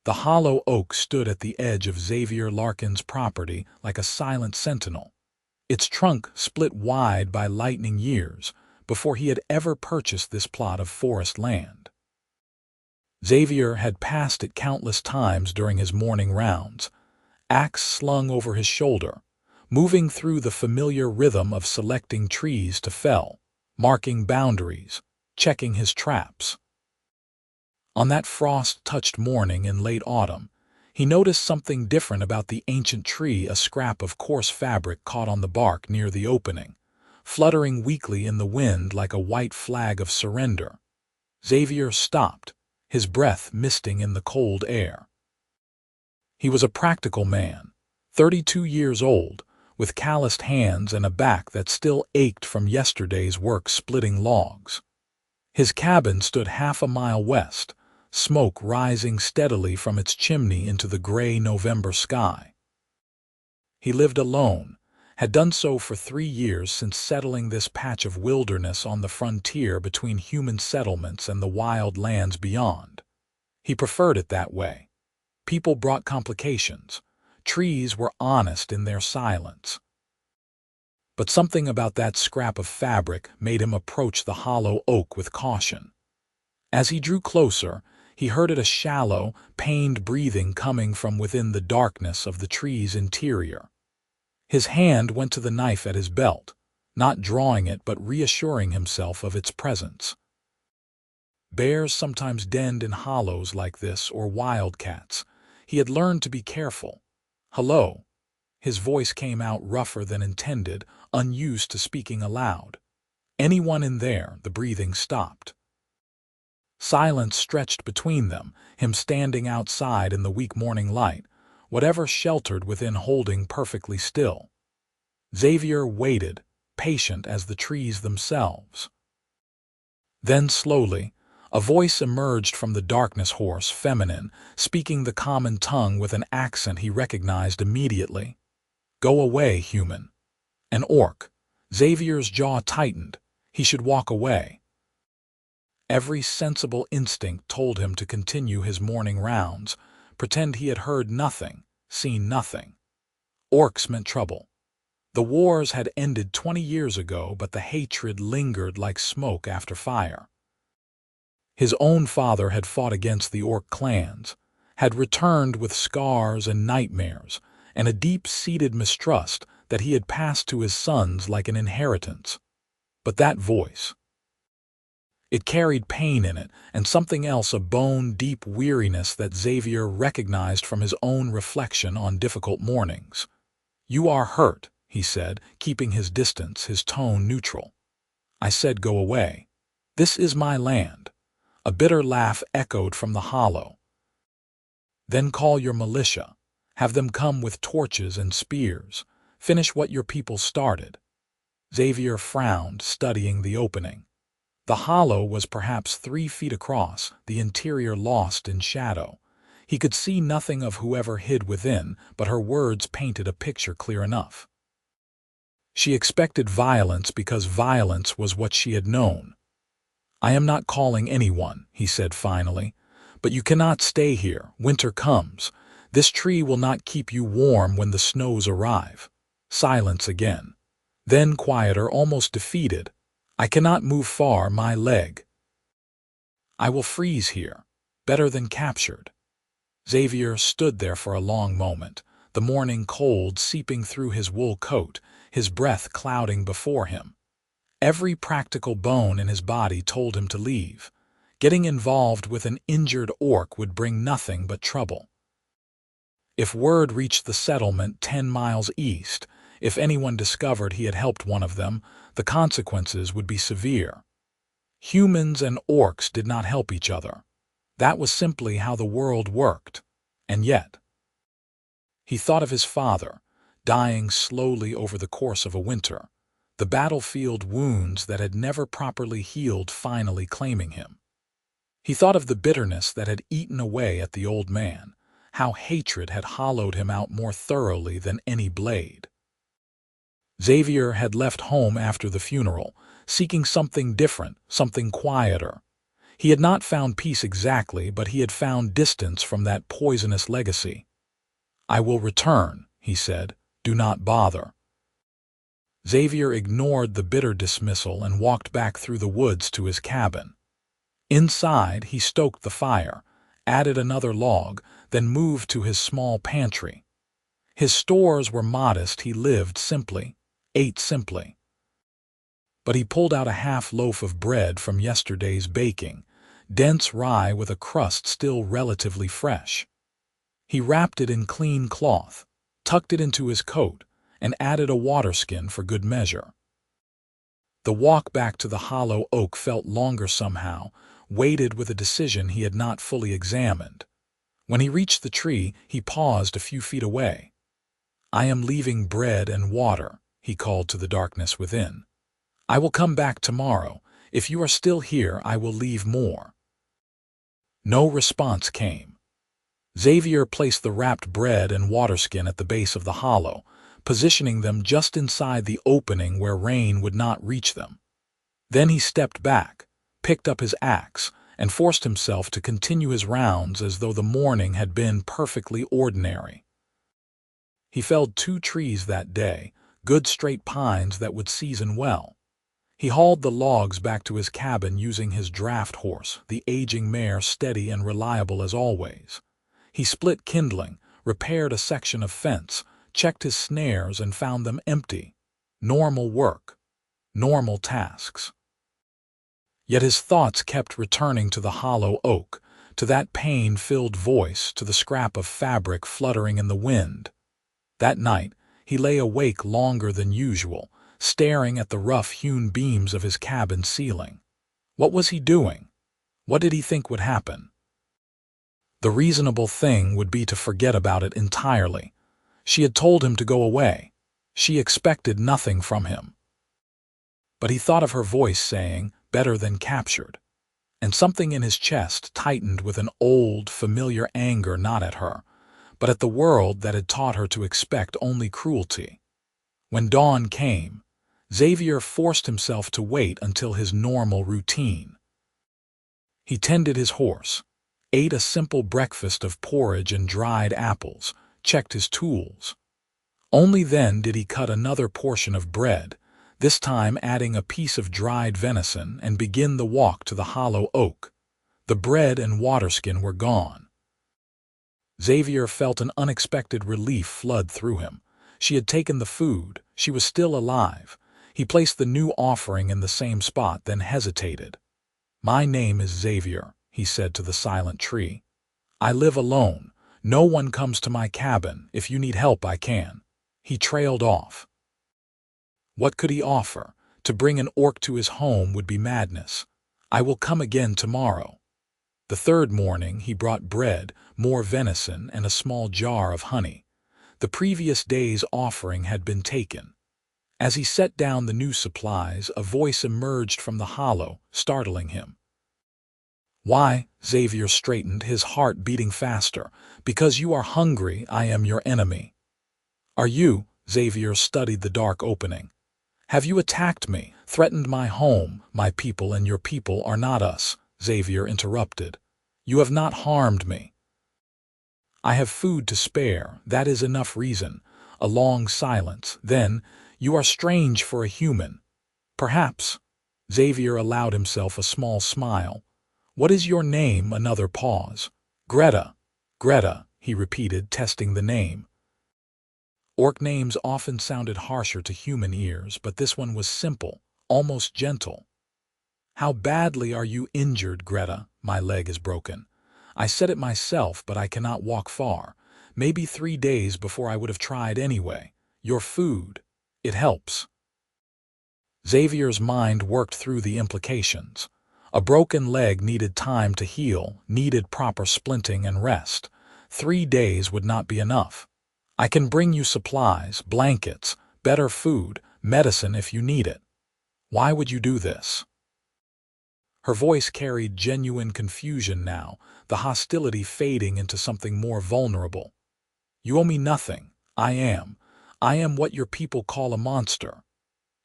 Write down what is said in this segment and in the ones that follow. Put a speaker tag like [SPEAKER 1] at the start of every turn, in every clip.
[SPEAKER 1] The hollow oak stood at the edge of Xavier Larkin's property like a silent sentinel, its trunk split wide by lightning years before he had ever purchased this plot of forest land. Xavier had passed it countless times during his morning rounds, axe slung over his shoulder, moving through the familiar rhythm of selecting trees to fell, marking boundaries, checking his traps. On that frost-touched morning in late autumn, he noticed something different about the ancient tree. A scrap of coarse fabric caught on the bark near the opening, fluttering weakly in the wind like a white flag of surrender. Xavier stopped, his breath misting in the cold air. He was a practical man, 32 years old, with calloused hands and a back that still ached from yesterday's work splitting logs. His cabin stood half a mile west, smoke rising steadily from its chimney into the gray November sky. He lived alone, had done so for 3 years since settling this patch of wilderness on the frontier between human settlements and the wild lands beyond. He preferred it that way. People brought complications. Trees were honest in their silence. But something about that scrap of fabric made him approach the hollow oak with caution. As he drew closer, he heard a shallow, pained breathing coming from within the darkness of the tree's interior. His hand went to the knife at his belt, not drawing it but reassuring himself of its presence. Bears sometimes denned in hollows like this, or wildcats. He had learned to be careful. "Hello." His voice came out rougher than intended, unused to speaking aloud. "Anyone in there?" The breathing stopped. Silence stretched between them, him standing outside in the weak morning light, whatever sheltered within holding perfectly still. Xavier waited, patient as the trees themselves. Then slowly, a voice emerged from the darkness, hoarse, feminine, speaking the common tongue with an accent he recognized immediately. "Go away, human." An orc. Xavier's jaw tightened. He should walk away. Every sensible instinct told him to continue his morning rounds, pretend he had heard nothing, seen nothing. Orcs meant trouble. The wars had ended 20 years ago, but the hatred lingered like smoke after fire. His own father had fought against the orc clans, had returned with scars and nightmares, and a deep-seated mistrust that he had passed to his sons like an inheritance. But that voice, it carried pain in it, and something else, a bone-deep weariness that Xavier recognized from his own reflection on difficult mornings. "You are hurt," he said, keeping his distance, his tone neutral. "I said go away. This is my land." A bitter laugh echoed from the hollow. "Then call your militia. Have them come with torches and spears. Finish what your people started." Xavier frowned, studying the opening. The hollow was perhaps 3 feet across, the interior lost in shadow. He could see nothing of whoever hid within, but her words painted a picture clear enough. She expected violence because violence was what she had known. "I am not calling anyone," he said finally, "but you cannot stay here. Winter comes. This tree will not keep you warm when the snows arrive." Silence again. Then quieter, almost defeated. "I cannot move far, my leg. I will freeze here. Better than captured." Xavier stood there for a long moment, the morning cold seeping through his wool coat, his breath clouding before him. Every practical bone in his body told him to leave. Getting involved with an injured orc would bring nothing but trouble. If word reached the settlement 10 miles east, if anyone discovered he had helped one of them, the consequences would be severe. Humans and orcs did not help each other. That was simply how the world worked. And yet, he thought of his father, dying slowly over the course of a winter, the battlefield wounds that had never properly healed finally claiming him. He thought of the bitterness that had eaten away at the old man, how hatred had hollowed him out more thoroughly than any blade. Xavier had left home after the funeral, seeking something different, something quieter. He had not found peace exactly, but he had found distance from that poisonous legacy. "I will return," he said. "Do not bother." Xavier ignored the bitter dismissal and walked back through the woods to his cabin. Inside, he stoked the fire, added another log, then moved to his small pantry. His stores were modest, he lived simply, ate simply. But he pulled out a half loaf of bread from yesterday's baking, dense rye with a crust still relatively fresh. He wrapped it in clean cloth, tucked it into his coat, and added a waterskin for good measure. The walk back to the hollow oak felt longer somehow, weighted with a decision he had not fully examined. When he reached the tree, he paused a few feet away. "I am leaving bread and water," he called to the darkness within. "I will come back tomorrow. If you are still here, I will leave more." No response came. Xavier placed the wrapped bread and waterskin at the base of the hollow, positioning them just inside the opening where rain would not reach them. Then he stepped back, picked up his axe, and forced himself to continue his rounds as though the morning had been perfectly ordinary. He felled 2 trees that day, good straight pines that would season well. He hauled the logs back to his cabin using his draft horse, the aging mare steady and reliable as always. He split kindling, repaired a section of fence, checked his snares and found them empty. Normal work. Normal tasks. Yet his thoughts kept returning to the hollow oak, to that pain-filled voice, to the scrap of fabric fluttering in the wind. That night, he lay awake longer than usual, staring at the rough-hewn beams of his cabin ceiling. What was he doing? What did he think would happen? The reasonable thing would be to forget about it entirely. She had told him to go away. She expected nothing from him. But he thought of her voice saying, "Better than captured," and something in his chest tightened with an old, familiar anger, not at her, but at the world that had taught her to expect only cruelty. When dawn came, Xavier forced himself to wait until his normal routine. He tended his horse, ate a simple breakfast of porridge and dried apples, checked his tools. Only then did he cut another portion of bread, this time adding a piece of dried venison, and begin the walk to the hollow oak. The bread and waterskin were gone. Xavier felt an unexpected relief flood through him. She had taken the food. She was still alive. He placed the new offering in the same spot, then hesitated. "My name is Xavier," he said to the silent tree. "I live alone. No one comes to my cabin. If you need help, I can." He trailed off. What could he offer? To bring an orc to his home would be madness. "I will come again tomorrow." The third morning he brought bread, more venison, and a small jar of honey. The previous day's offering had been taken. As he set down the new supplies, a voice emerged from the hollow, startling him. "Why?" Xavier straightened, his heart beating faster. "Because you are hungry, I am your enemy." "Are you?" Xavier studied the dark opening. "Have you attacked me, threatened my home, my people, and your people are not us?" Xavier interrupted. "You have not harmed me." "I have food to spare, that is enough reason." A long silence. Then, "You are strange for a human." "Perhaps." Xavier allowed himself a small smile. "What is your name?" Another pause. "Greta." "Greta," he repeated, testing the name. Orc names often sounded harsher to human ears, but this one was simple, almost gentle. "How badly are you injured, Greta?" "My leg is broken. I said it myself, but I cannot walk far. Maybe 3 days before I would have tried anyway. Your food, it helps." Xavier's mind worked through the implications. A broken leg needed time to heal, needed proper splinting and rest. 3 days would not be enough. "I can bring you supplies, blankets, better food, medicine if you need it." "Why would you do this?" Her voice carried genuine confusion now, the hostility fading into something more vulnerable. "You owe me nothing. I am what your people call a monster."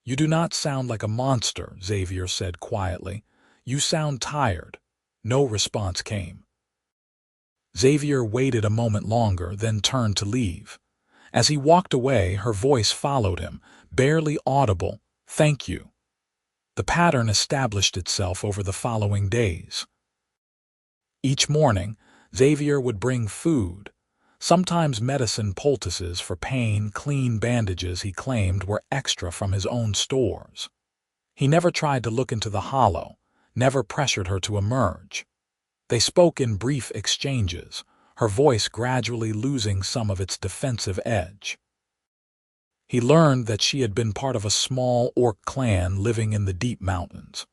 [SPEAKER 1] "You do not sound like a monster," Xavier said quietly. "You sound tired. No response came. Xavier waited a moment longer, then turned to leave. As he walked away, her voice followed him, barely audible. "Thank you." The pattern established itself over the following days. Each morning, Xavier would bring food, sometimes medicine poultices for pain, clean bandages he claimed were extra from his own stores. He never tried to look into the hollow, never pressured her to emerge. They spoke in brief exchanges, her voice gradually losing some of its defensive edge. He learned that she had been part of a small orc clan living in the deep mountains.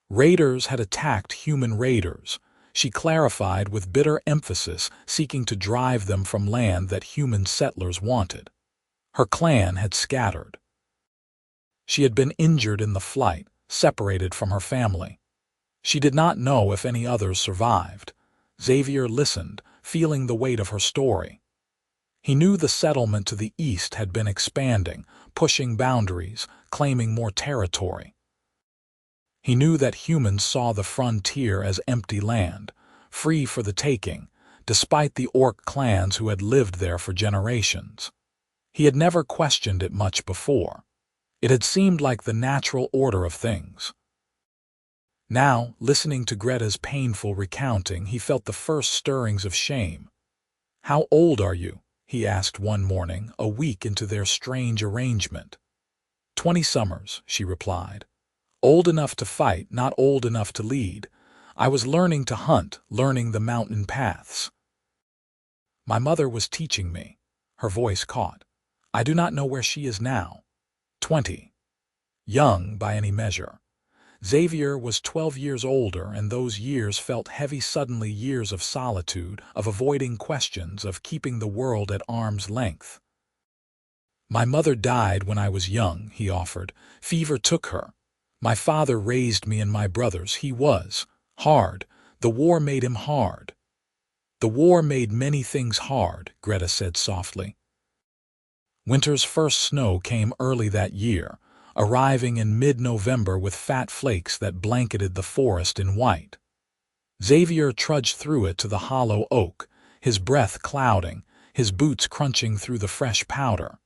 [SPEAKER 1] Raiders had attacked human raiders, she clarified with bitter emphasis, seeking to drive them from land that human settlers wanted. Her clan had scattered. She had been injured in the flight, separated from her family. She did not know if any others survived. Xavier listened, feeling the weight of her story. He knew the settlement to the east had been expanding, pushing boundaries, claiming more territory. He knew that humans saw the frontier as empty land, free for the taking, despite the orc clans who had lived there for generations. He had never questioned it much before. It had seemed like the natural order of things. Now, listening to Greta's painful recounting, he felt the first stirrings of shame. "How old are you?" he asked one morning, a week into their strange arrangement. 20 summers, she replied. "Old enough to fight, not old enough to lead. I was learning to hunt, learning the mountain paths. My mother was teaching me." Her voice caught. "I do not know where she is now." 20. Young by any measure. Xavier was 12 years older, and those years felt heavy suddenly, years of solitude, of avoiding questions, of keeping the world at arm's length. "My mother died when I was young," he offered. "Fever took her. My father raised me and my brothers. He was hard. The war made him hard." "The war made many things hard," Greta said softly. Winter's first snow came early that year, arriving in mid-November with fat flakes that blanketed the forest in white. Xavier trudged through it to the hollow oak, his breath clouding, his boots crunching through the fresh powder.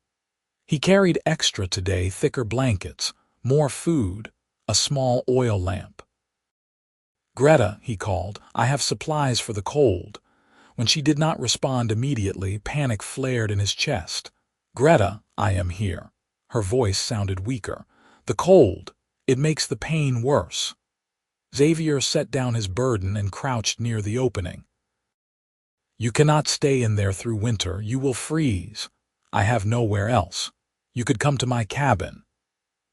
[SPEAKER 1] He carried extra today, thicker blankets, more food, a small oil lamp. "Greta," he called, "I have supplies for the cold." When she did not respond immediately, panic flared in his chest. "Greta, I am here." Her voice sounded weaker. "The cold, it makes the pain worse." Xavier set down his burden and crouched near the opening. "You cannot stay in there through winter. You will freeze. I have nowhere else. You could come to my cabin."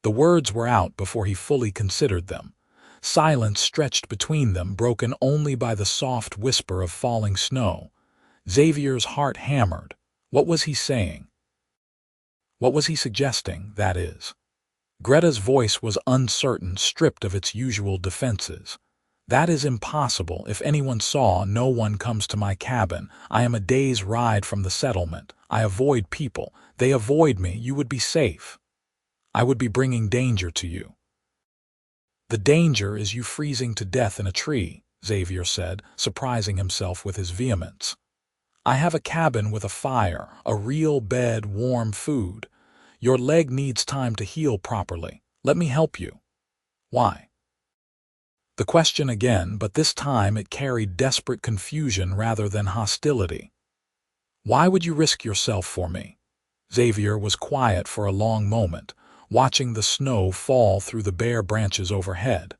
[SPEAKER 1] The words were out before he fully considered them. Silence stretched between them, broken only by the soft whisper of falling snow. Xavier's heart hammered. What was he saying? What was he suggesting, that is? Greta's voice was uncertain, stripped of its usual defenses. "That is impossible. If anyone saw, no one comes to my cabin. I am a day's ride from the settlement. I avoid people. They avoid me. You would be safe. I would be bringing danger to you." "The danger is you freezing to death in a tree," Xavier said, surprising himself with his vehemence. "I have a cabin with a fire, a real bed, warm food. Your leg needs time to heal properly. Let me help you." "Why?" The question again, but this time it carried desperate confusion rather than hostility. "Why would you risk yourself for me?" Xavier was quiet for a long moment, watching the snow fall through the bare branches overhead.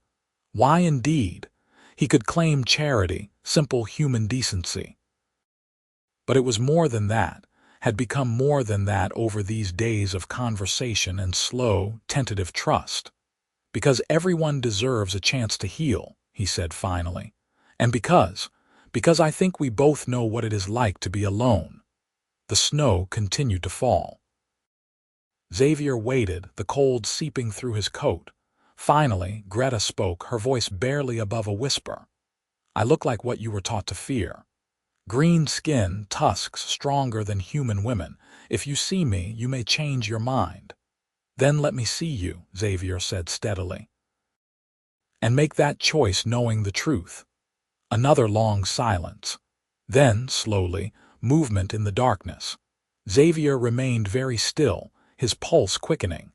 [SPEAKER 1] Why indeed? He could claim charity, simple human decency. But it was more than that, had become more than that over these days of conversation and slow, tentative trust. "Because everyone deserves a chance to heal," he said finally. "And because I think we both know what it is like to be alone." The snow continued to fall. Xavier waited, the cold seeping through his coat. Finally, Greta spoke, her voice barely above a whisper. "I look like what you were taught to fear. Green skin, tusks stronger than human women. If you see me, you may change your mind." "Then let me see you," Xavier said steadily. "And make that choice knowing the truth." Another long silence. Then, slowly, movement in the darkness. Xavier remained very still, his pulse quickening.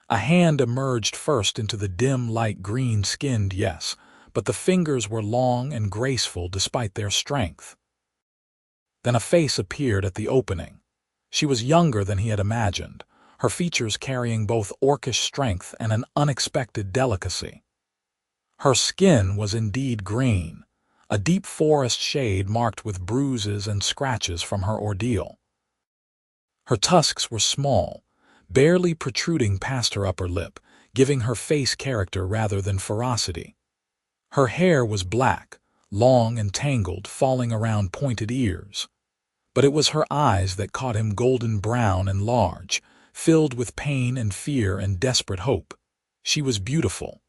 [SPEAKER 1] A hand emerged first into the dim light green-skinned, yes, but the fingers were long and graceful despite their strength. Then a face appeared at the opening. She was younger than he had imagined, her features carrying both orcish strength and an unexpected delicacy. Her skin was indeed green, a deep forest shade marked with bruises and scratches from her ordeal. Her tusks were small, barely protruding past her upper lip, giving her face character rather than ferocity. Her hair was black, long and tangled, falling around pointed ears. But it was her eyes that caught him, golden brown and large, filled with pain and fear and desperate hope. She was beautiful.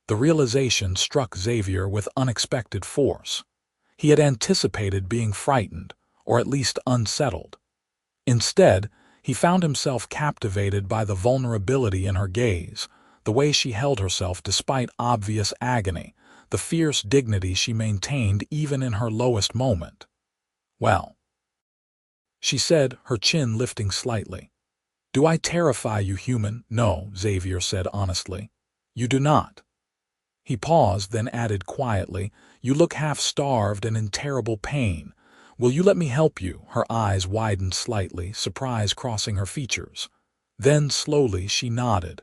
[SPEAKER 1] The realization struck Xavier with unexpected force. He had anticipated being frightened, or at least unsettled. Instead, he found himself captivated by the vulnerability in her gaze, the way she held herself despite obvious agony, the fierce dignity she maintained even in her lowest moment. "Well," she said, her chin lifting slightly. "Do I terrify you, human?" "No," Xavier said honestly. "You do not." He paused, then added quietly, "You look half-starved and in terrible pain. Will you let me help you?" Her eyes widened slightly, surprise crossing her features. Then, slowly, she nodded.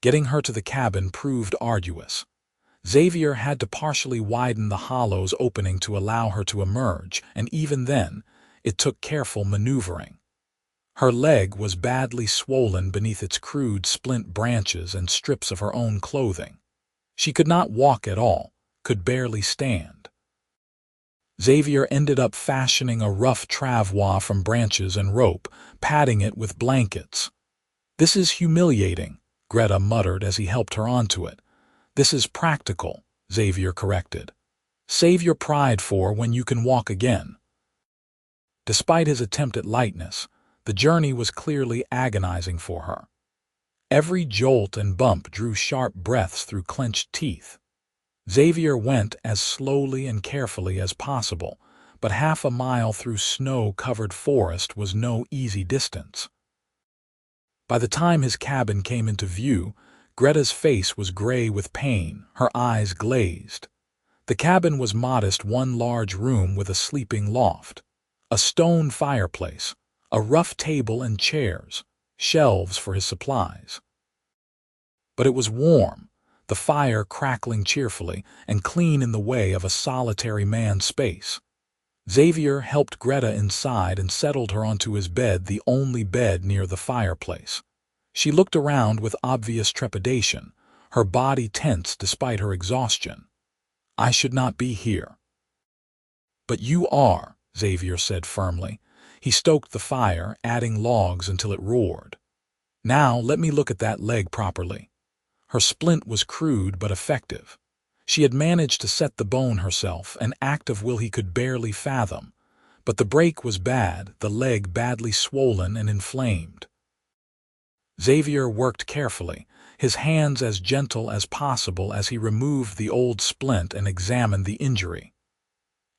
[SPEAKER 1] Getting her to the cabin proved arduous. Xavier had to partially widen the hollow's opening to allow her to emerge, and even then, it took careful maneuvering. Her leg was badly swollen beneath its crude splint branches and strips of her own clothing. She could not walk at all, could barely stand. Xavier ended up fashioning a rough travois from branches and rope, padding it with blankets. "This is humiliating," Greta muttered as he helped her onto it. "This is practical," Xavier corrected. "Save your pride for when you can walk again." Despite his attempt at lightness, the journey was clearly agonizing for her. Every jolt and bump drew sharp breaths through clenched teeth. Xavier went as slowly and carefully as possible, but half a mile through snow-covered forest was no easy distance. By the time his cabin came into view, Greta's face was gray with pain, her eyes glazed. The cabin was modest, one large room with a sleeping loft, a stone fireplace, a rough table and chairs, shelves for his supplies. But it was warm, the fire crackling cheerfully and clean in the way of a solitary man's space. Xavier helped Greta inside and settled her onto his bed, the only bed near the fireplace. She looked around with obvious trepidation, her body tense despite her exhaustion. "I should not be here." "But you are," Xavier said firmly. He stoked the fire, adding logs until it roared. "Now let me look at that leg properly." Her splint was crude but effective. She had managed to set the bone herself, an act of will he could barely fathom. But the break was bad, the leg badly swollen and inflamed. Xavier worked carefully, his hands as gentle as possible as he removed the old splint and examined the injury.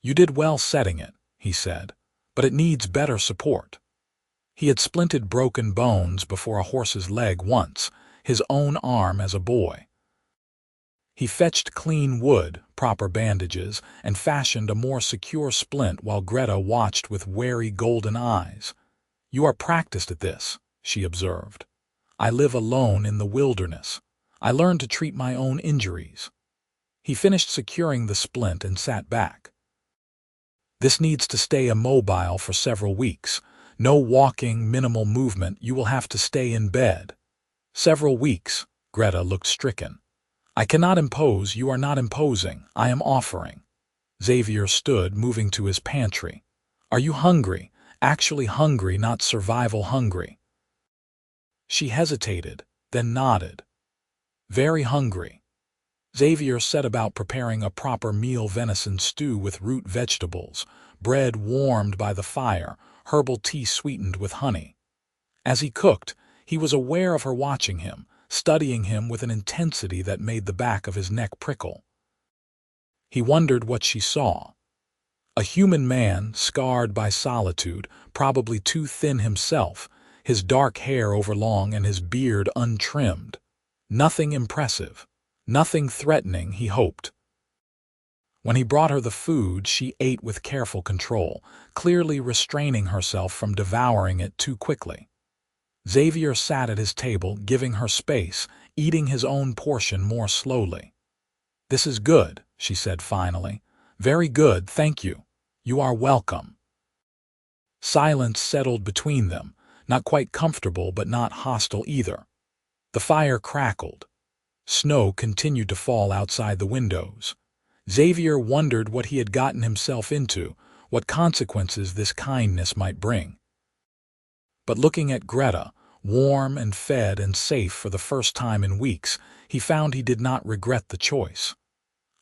[SPEAKER 1] "You did well setting it," he said, "but it needs better support." He had splinted broken bones before a horse's leg once, his own arm as a boy. He fetched clean wood, proper bandages, and fashioned a more secure splint while Greta watched with wary golden eyes. "You are practiced at this," she observed. "I live alone in the wilderness. I learned to treat my own injuries." He finished securing the splint and sat back. "This needs to stay immobile for several weeks. No walking, minimal movement, you will have to stay in bed." "Several weeks," Greta looked stricken. "I cannot impose, you are not imposing, I am offering." Xavier stood, moving to his pantry. "Are you hungry? Actually hungry, not survival hungry?" She hesitated, then nodded. "Very hungry." Xavier set about preparing a proper meal: venison stew with root vegetables, bread warmed by the fire, herbal tea sweetened with honey. As he cooked, he was aware of her watching him, studying him with an intensity that made the back of his neck prickle. He wondered what she saw. A human man, scarred by solitude, probably too thin himself, his dark hair overlong and his beard untrimmed. Nothing impressive, nothing threatening, he hoped. When he brought her the food, she ate with careful control, clearly restraining herself from devouring it too quickly. Xavier sat at his table, giving her space, eating his own portion more slowly. "This is good," she said finally. "Very good, thank you. You are welcome." Silence settled between them, not quite comfortable but not hostile either. The fire crackled. Snow continued to fall outside the windows. Xavier wondered what he had gotten himself into, what consequences this kindness might bring. But looking at Greta, warm and fed and safe for the first time in weeks, he found he did not regret the choice.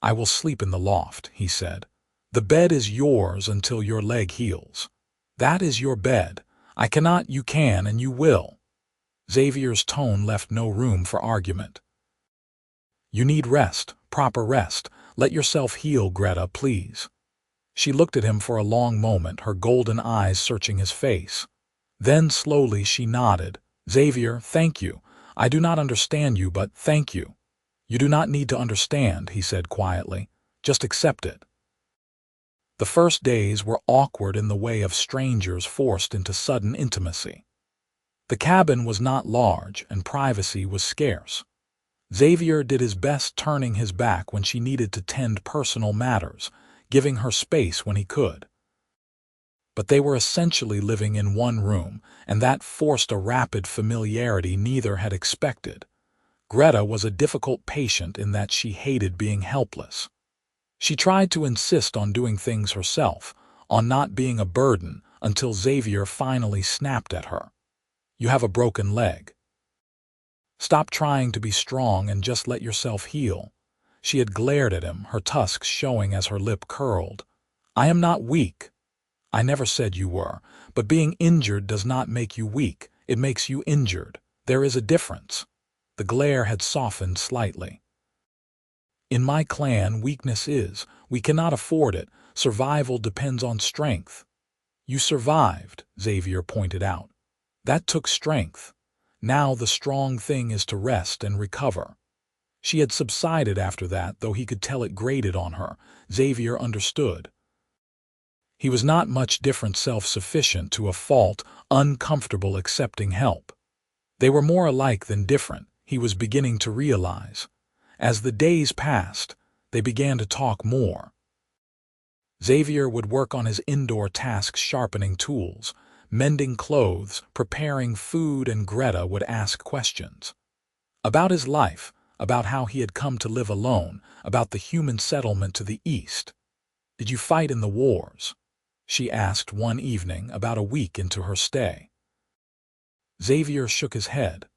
[SPEAKER 1] "I will sleep in the loft," he said. "The bed is yours until your leg heals. That is your bed. I cannot, you can, and you will." Xavier's tone left no room for argument. "You need rest, proper rest. Let yourself heal, Greta, please." She looked at him for a long moment, her golden eyes searching his face. Then slowly she nodded. "Xavier, thank you. I do not understand you, but thank you." "You do not need to understand," he said quietly. "Just accept it." The first days were awkward in the way of strangers forced into sudden intimacy. The cabin was not large, and privacy was scarce. Xavier did his best turning his back when she needed to tend personal matters, giving her space when he could. But they were essentially living in one room, and that forced a rapid familiarity neither had expected. Greta was a difficult patient in that she hated being helpless. She tried to insist on doing things herself, on not being a burden, until Xavier finally snapped at her. "You have a broken leg. Stop trying to be strong and just let yourself heal." She had glared at him, her tusks showing as her lip curled. "I am not weak." "I never said you were, but being injured does not make you weak, it makes you injured. There is a difference." The glare had softened slightly. "In my clan, weakness is, we cannot afford it, survival depends on strength." "You survived," Xavier pointed out. "That took strength. Now the strong thing is to rest and recover." She had subsided after that, though he could tell it grated on her. Xavier understood. He was not much different, self-sufficient to a fault, uncomfortable accepting help. They were more alike than different, he was beginning to realize. As the days passed, they began to talk more. Xavier would work on his indoor tasks, sharpening tools, mending clothes, preparing food, and Greta would ask questions. About his life, about how he had come to live alone, about the human settlement to the east. "Did you fight in the wars?" she asked one evening, about a week into her stay. Xavier shook his head.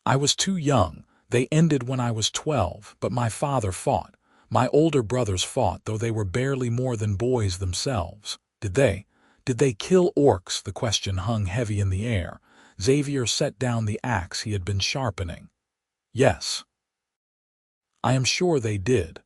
[SPEAKER 1] "I was too young. They ended when I was 12, but my father fought. My older brothers fought, though they were barely more than boys themselves." Did they kill orcs?" The question hung heavy in the air. Xavier set down the axe he had been sharpening. "Yes. I am sure they did.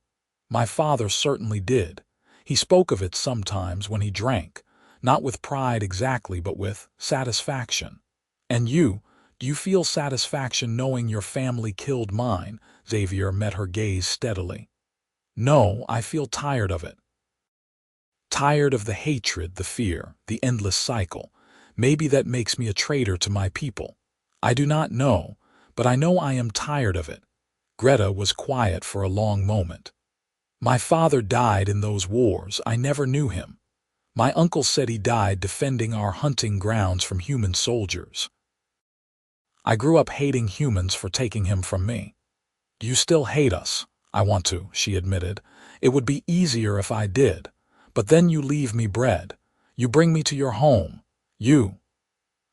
[SPEAKER 1] My father certainly did. He spoke of it sometimes when he drank, not with pride exactly, but with satisfaction." "And you, do you feel satisfaction knowing your family killed mine?" Xavier met her gaze steadily. "No, I feel tired of it. Tired of the hatred, the fear, the endless cycle. Maybe that makes me a traitor to my people. I do not know, but I know I am tired of it." Greta was quiet for a long moment. "My father died in those wars. I never knew him. My uncle said he died defending our hunting grounds from human soldiers. I grew up hating humans for taking him from me." "Do you still hate us?" "I want to," she admitted. "It would be easier if I did. But then you leave me bread. You bring me to your home. You."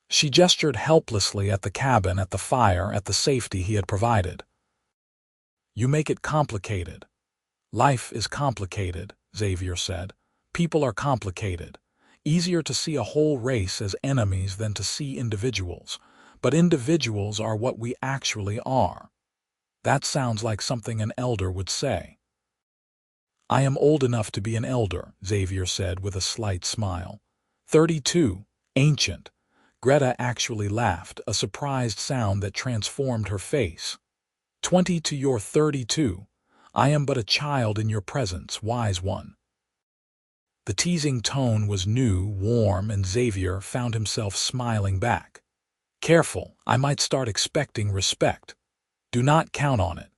[SPEAKER 1] She gestured helplessly at the cabin, at the fire, at the safety he had provided. "You make it complicated." "Life is complicated," Xavier said. "People are complicated. Easier to see a whole race as enemies than to see individuals. But individuals are what we actually are." That sounds like something an elder would say. I am old enough to be an elder, Xavier said with a slight smile. 32, ancient. Greta actually laughed, a surprised sound that transformed her face. 20 to your 32. I am but a child in your presence, wise one. The teasing tone was new, warm, and Xavier found himself smiling back. Careful, I might start expecting respect. Do not count on it.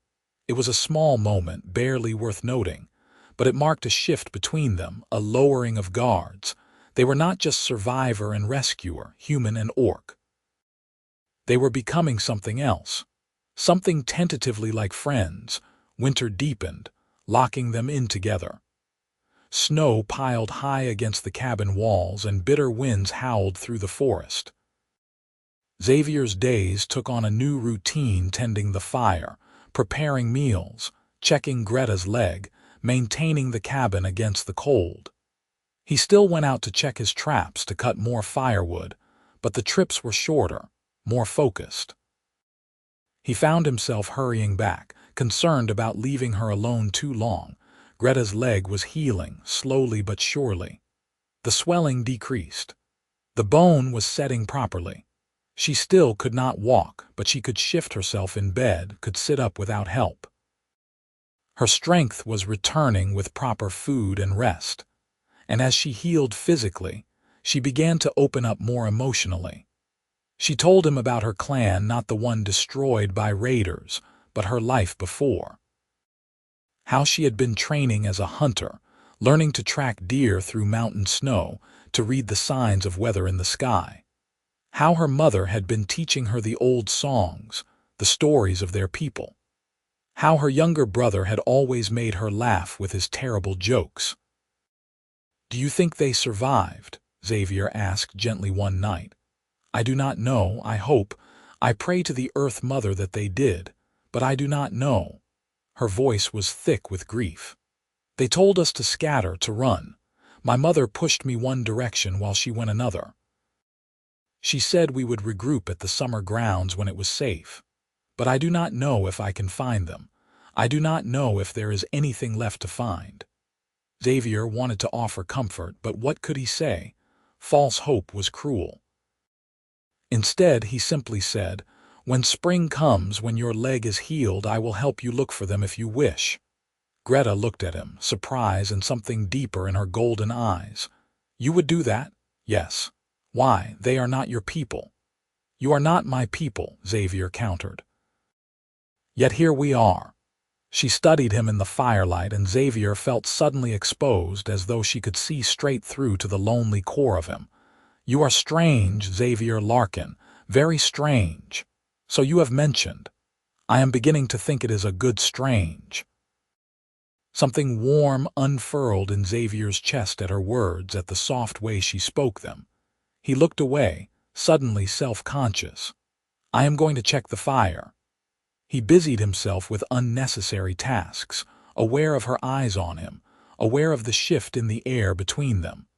[SPEAKER 1] It was a small moment, barely worth noting, but it marked a shift between them, a lowering of guards. They were not just survivor and rescuer, human and orc. They were becoming something else. Something tentatively like friends. Winter deepened, locking them in together. Snow piled high against the cabin walls and bitter winds howled through the forest. Xavier's days took on a new routine, tending the fire, preparing meals, checking Greta's leg, maintaining the cabin against the cold. He still went out to check his traps to cut more firewood, but the trips were shorter, more focused. He found himself hurrying back, concerned about leaving her alone too long. Greta's leg was healing, slowly but surely. The swelling decreased. The bone was setting properly. She still could not walk, but she could shift herself in bed, could sit up without help. Her strength was returning with proper food and rest. And as she healed physically, she began to open up more emotionally. She told him about her clan, not the one destroyed by raiders, but her life before. How she had been training as a hunter, learning to track deer through mountain snow, to read the signs of weather in the sky. How her mother had been teaching her the old songs, the stories of their people. How her younger brother had always made her laugh with his terrible jokes. "Do you think they survived?" Xavier asked gently one night. "I do not know, I hope. I pray to the Earth Mother that they did, but I do not know." Her voice was thick with grief. "They told us to scatter, to run. My mother pushed me one direction while she went another. She said we would regroup at the summer grounds when it was safe. But I do not know if I can find them. I do not know if there is anything left to find." Xavier wanted to offer comfort, but what could he say? False hope was cruel. Instead, he simply said, "When spring comes, when your leg is healed, I will help you look for them if you wish." Greta looked at him, surprise and something deeper in her golden eyes. "You would do that?" "Yes." "Why, they are not your people." "You are not my people," Xavier countered. "Yet here we are." She studied him in the firelight, and Xavier felt suddenly exposed, as though she could see straight through to the lonely core of him. "You are strange, Xavier Larkin, very strange. So you have mentioned. I am beginning to think it is a good strange." Something warm unfurled in Xavier's chest at her words, at the soft way she spoke them. He looked away, suddenly self-conscious. "I am going to check the fire." He busied himself with unnecessary tasks, aware of her eyes on him, aware of the shift in the air between them.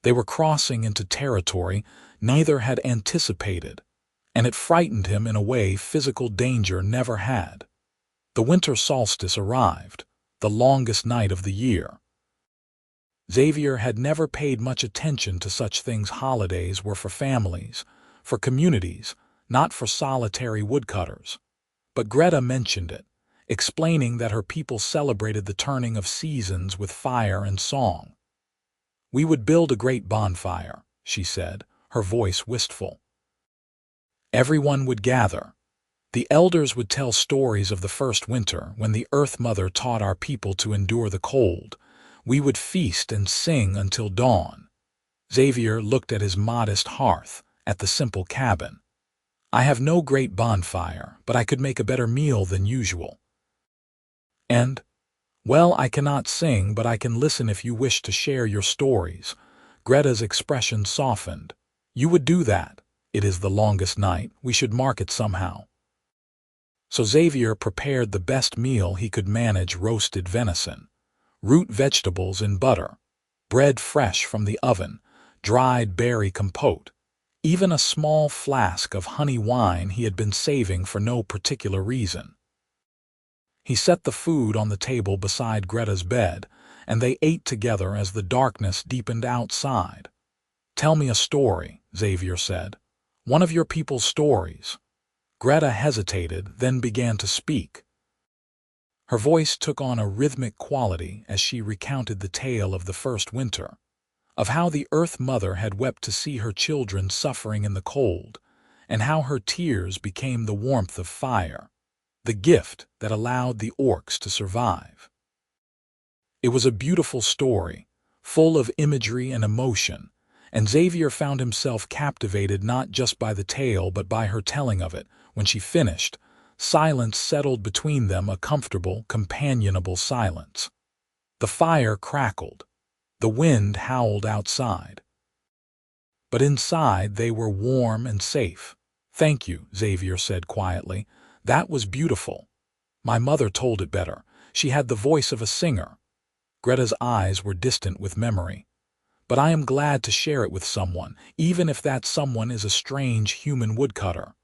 [SPEAKER 1] They were crossing into territory neither had anticipated, and it frightened him in a way physical danger never had. The winter solstice arrived, the longest night of the year. Xavier had never paid much attention to such things. Holidays were for families, for communities, not for solitary woodcutters. But Greta mentioned it, explaining that her people celebrated the turning of seasons with fire and song. "We would build a great bonfire," she said, her voice wistful. "Everyone would gather. The elders would tell stories of the first winter when the Earth Mother taught our people to endure the cold. We would feast and sing until dawn." Xavier looked at his modest hearth, at the simple cabin. "I have no great bonfire, but I could make a better meal than usual. And, well, I cannot sing, but I can listen if you wish to share your stories." Greta's expression softened. "You would do that. It is the longest night. We should mark it somehow." So Xavier prepared the best meal he could manage: roasted venison, root vegetables in butter, bread fresh from the oven, dried berry compote, even a small flask of honey wine he had been saving for no particular reason. He set the food on the table beside Greta's bed, and they ate together as the darkness deepened outside. "Tell me a story," Xavier said. "One of your people's stories." Greta hesitated, then began to speak. Her voice took on a rhythmic quality as she recounted the tale of the first winter, of how the Earth Mother had wept to see her children suffering in the cold, and how her tears became the warmth of fire, the gift that allowed the orcs to survive. It was a beautiful story, full of imagery and emotion, and Xavier found himself captivated not just by the tale but by her telling of it. When she finished, silence settled between them, a comfortable, companionable silence. The fire crackled. The wind howled outside. But inside they were warm and safe. "Thank you," Xavier said quietly. "That was beautiful. My mother told it better. She had the voice of a singer." Greta's eyes were distant with memory. "But I am glad to share it with someone, even if that someone is a strange human woodcutter."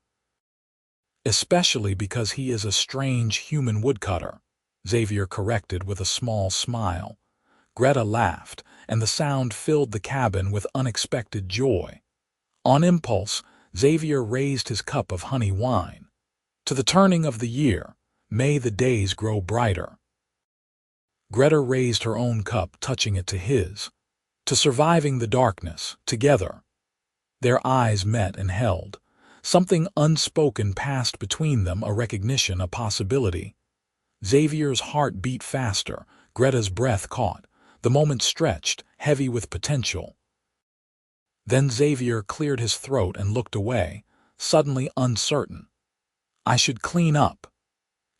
[SPEAKER 1] "Especially because he is a strange human woodcutter," Xavier corrected with a small smile. Greta laughed, and the sound filled the cabin with unexpected joy. On impulse, Xavier raised his cup of honey wine. "To the turning of the year, may the days grow brighter." Greta raised her own cup, touching it to his. "To surviving the darkness, together." Their eyes met and held. Something unspoken passed between them, a recognition, a possibility. Xavier's heart beat faster, Greta's breath caught. The moment stretched, heavy with potential. Then Xavier cleared his throat and looked away, suddenly uncertain. "I should clean up."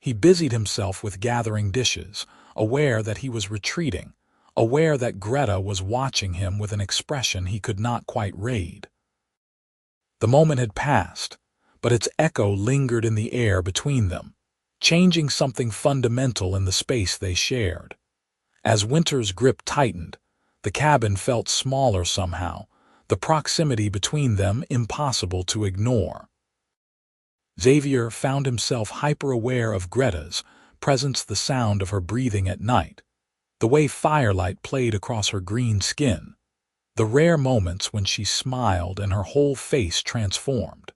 [SPEAKER 1] He busied himself with gathering dishes, aware that he was retreating, aware that Greta was watching him with an expression he could not quite read. The moment had passed, but its echo lingered in the air between them, changing something fundamental in the space they shared. As winter's grip tightened, the cabin felt smaller somehow, the proximity between them impossible to ignore. Xavier found himself hyper-aware of Greta's presence, the sound of her breathing at night, the way firelight played across her green skin, the rare moments when she smiled and her whole face transformed.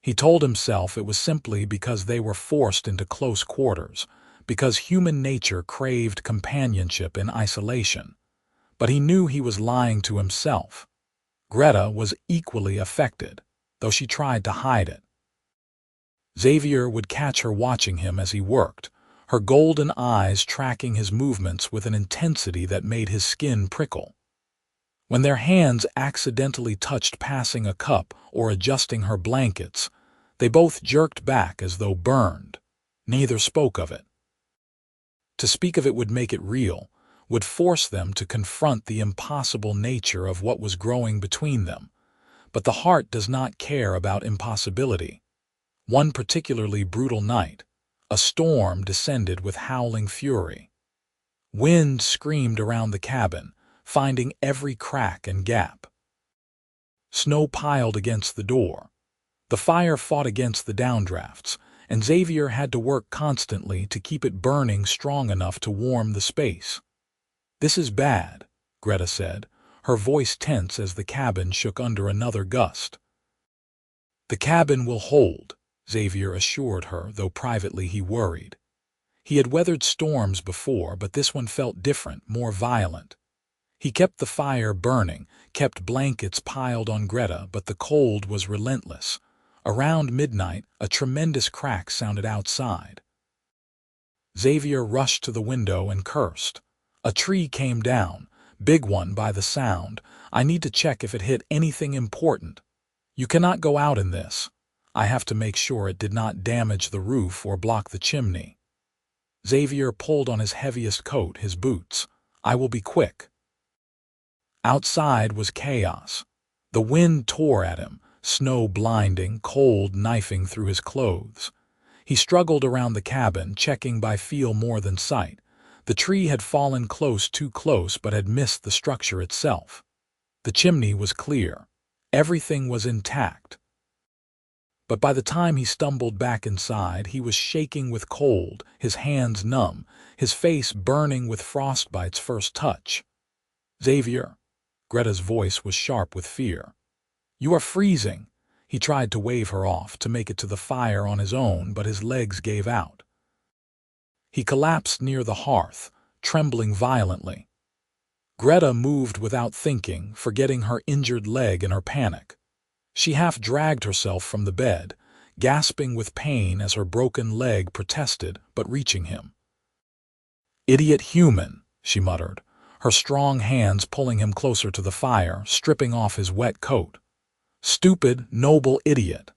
[SPEAKER 1] He told himself it was simply because they were forced into close quarters, because human nature craved companionship in isolation. But he knew he was lying to himself. Greta was equally affected, though she tried to hide it. Xavier would catch her watching him as he worked, her golden eyes tracking his movements with an intensity that made his skin prickle. When their hands accidentally touched passing a cup or adjusting her blankets, they both jerked back as though burned. Neither spoke of it. To speak of it would make it real, would force them to confront the impossible nature of what was growing between them. But the heart does not care about impossibility. One particularly brutal night, a storm descended with howling fury. Wind screamed around the cabin, finding every crack and gap. Snow piled against the door. The fire fought against the downdrafts, and Xavier had to work constantly to keep it burning strong enough to warm the space. "This is bad," Greta said, her voice tense as the cabin shook under another gust. "The cabin will hold," Xavier assured her, though privately he worried. He had weathered storms before, but this one felt different, more violent. He kept the fire burning, kept blankets piled on Greta, but the cold was relentless. Around midnight, a tremendous crack sounded outside. Xavier rushed to the window and cursed. A tree came down, big one by the sound. "I need to check if it hit anything important. You cannot go out in this. I have to make sure it did not damage the roof or block the chimney." Xavier pulled on his heaviest coat, his boots. "I will be quick." Outside was chaos. The wind tore at him, snow blinding, cold knifing through his clothes. He struggled around the cabin, checking by feel more than sight. The tree had fallen close, too close, but had missed the structure itself. The chimney was clear. Everything was intact. But by the time he stumbled back inside, he was shaking with cold, his hands numb, his face burning with frostbite's first touch. "Xavier." Greta's voice was sharp with fear. "You are freezing." He tried to wave her off, to make it to the fire on his own, but his legs gave out. He collapsed near the hearth, trembling violently. Greta moved without thinking, forgetting her injured leg in her panic. She half dragged herself from the bed, gasping with pain as her broken leg protested, but reaching him. "Idiot human," she muttered, her strong hands pulling him closer to the fire, stripping off his wet coat. "Stupid, noble idiot."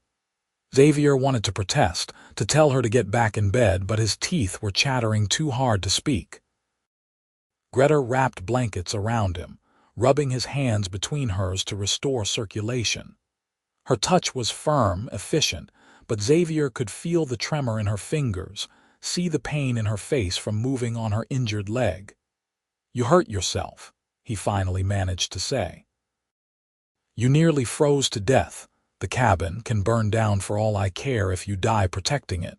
[SPEAKER 1] Xavier wanted to protest, to tell her to get back in bed, but his teeth were chattering too hard to speak. Greta wrapped blankets around him, rubbing his hands between hers to restore circulation. Her touch was firm, efficient, but Xavier could feel the tremor in her fingers, see the pain in her face from moving on her injured leg. "You hurt yourself," he finally managed to say. "You nearly froze to death. The cabin can burn down for all I care if you die protecting it."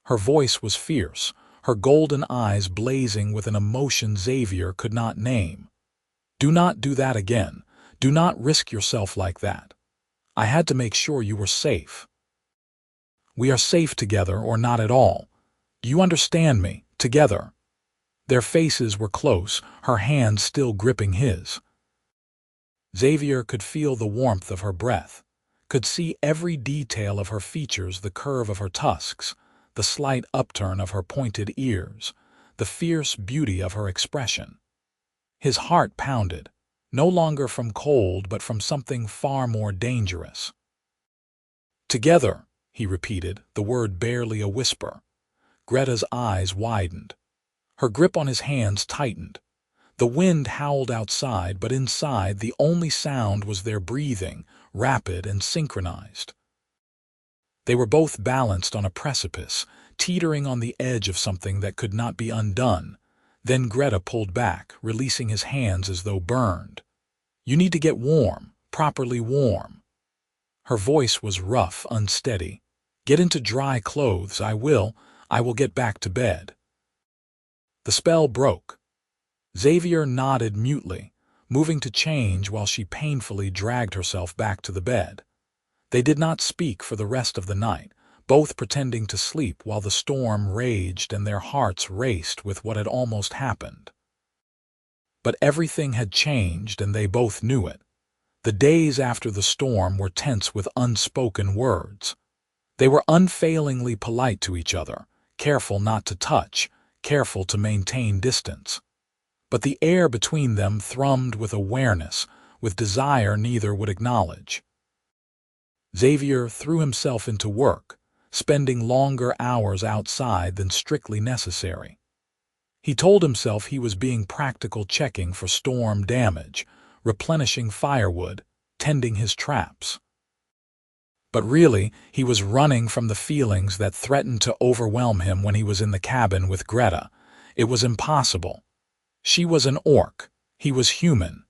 [SPEAKER 1] Her voice was fierce, her golden eyes blazing with an emotion Xavier could not name. "Do not do that again. Do not risk yourself like that. I had to make sure you were safe. We are safe together or not at all. Do you understand me? Together." Their faces were close, her hands still gripping his. Xavier could feel the warmth of her breath, could see every detail of her features, the curve of her tusks, the slight upturn of her pointed ears, the fierce beauty of her expression. His heart pounded, no longer from cold but from something far more dangerous. "Together," he repeated, the word barely a whisper. Greta's eyes widened. Her grip on his hands tightened. The wind howled outside, but inside the only sound was their breathing, rapid and synchronized. They were both balanced on a precipice, teetering on the edge of something that could not be undone. Then Greta pulled back, releasing his hands as though burned. "You need to get warm, properly warm." Her voice was rough, unsteady. "Get into dry clothes. I will get back to bed." The spell broke. Xavier nodded mutely, moving to change while she painfully dragged herself back to the bed. They did not speak for the rest of the night, both pretending to sleep while the storm raged and their hearts raced with what had almost happened. But everything had changed, and they both knew it. The days after the storm were tense with unspoken words. They were unfailingly polite to each other, careful not to touch, careful to maintain distance. But the air between them thrummed with awareness, with desire neither would acknowledge. Xavier threw himself into work, spending longer hours outside than strictly necessary. He told himself he was being practical, checking for storm damage, replenishing firewood, tending his traps. But really, he was running from the feelings that threatened to overwhelm him when he was in the cabin with Greta. It was impossible. She was an orc. He was human.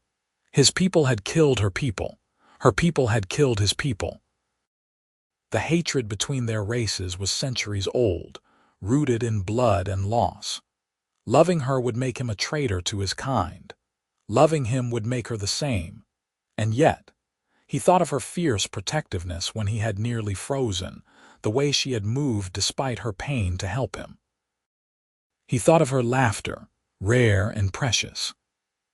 [SPEAKER 1] His people had killed her people. Her people had killed his people. The hatred between their races was centuries old, rooted in blood and loss. Loving her would make him a traitor to his kind. Loving him would make her the same. And yet, he thought of her fierce protectiveness when he had nearly frozen, the way she had moved despite her pain to help him. He thought of her laughter, rare and precious.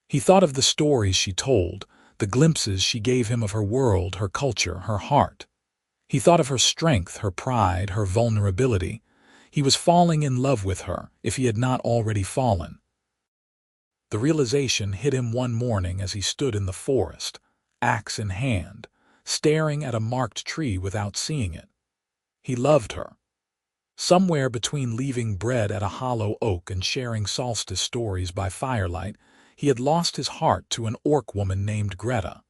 [SPEAKER 1] He thought of the stories she told, the glimpses she gave him of her world, her culture, her heart. He thought of her strength, her pride, her vulnerability. He was falling in love with her, if he had not already fallen. The realization hit him one morning as he stood in the forest, axe in hand, staring at a marked tree without seeing it. He loved her. Somewhere between leaving bread at a hollow oak and sharing solstice stories by firelight, he had lost his heart to an orc woman named Greta.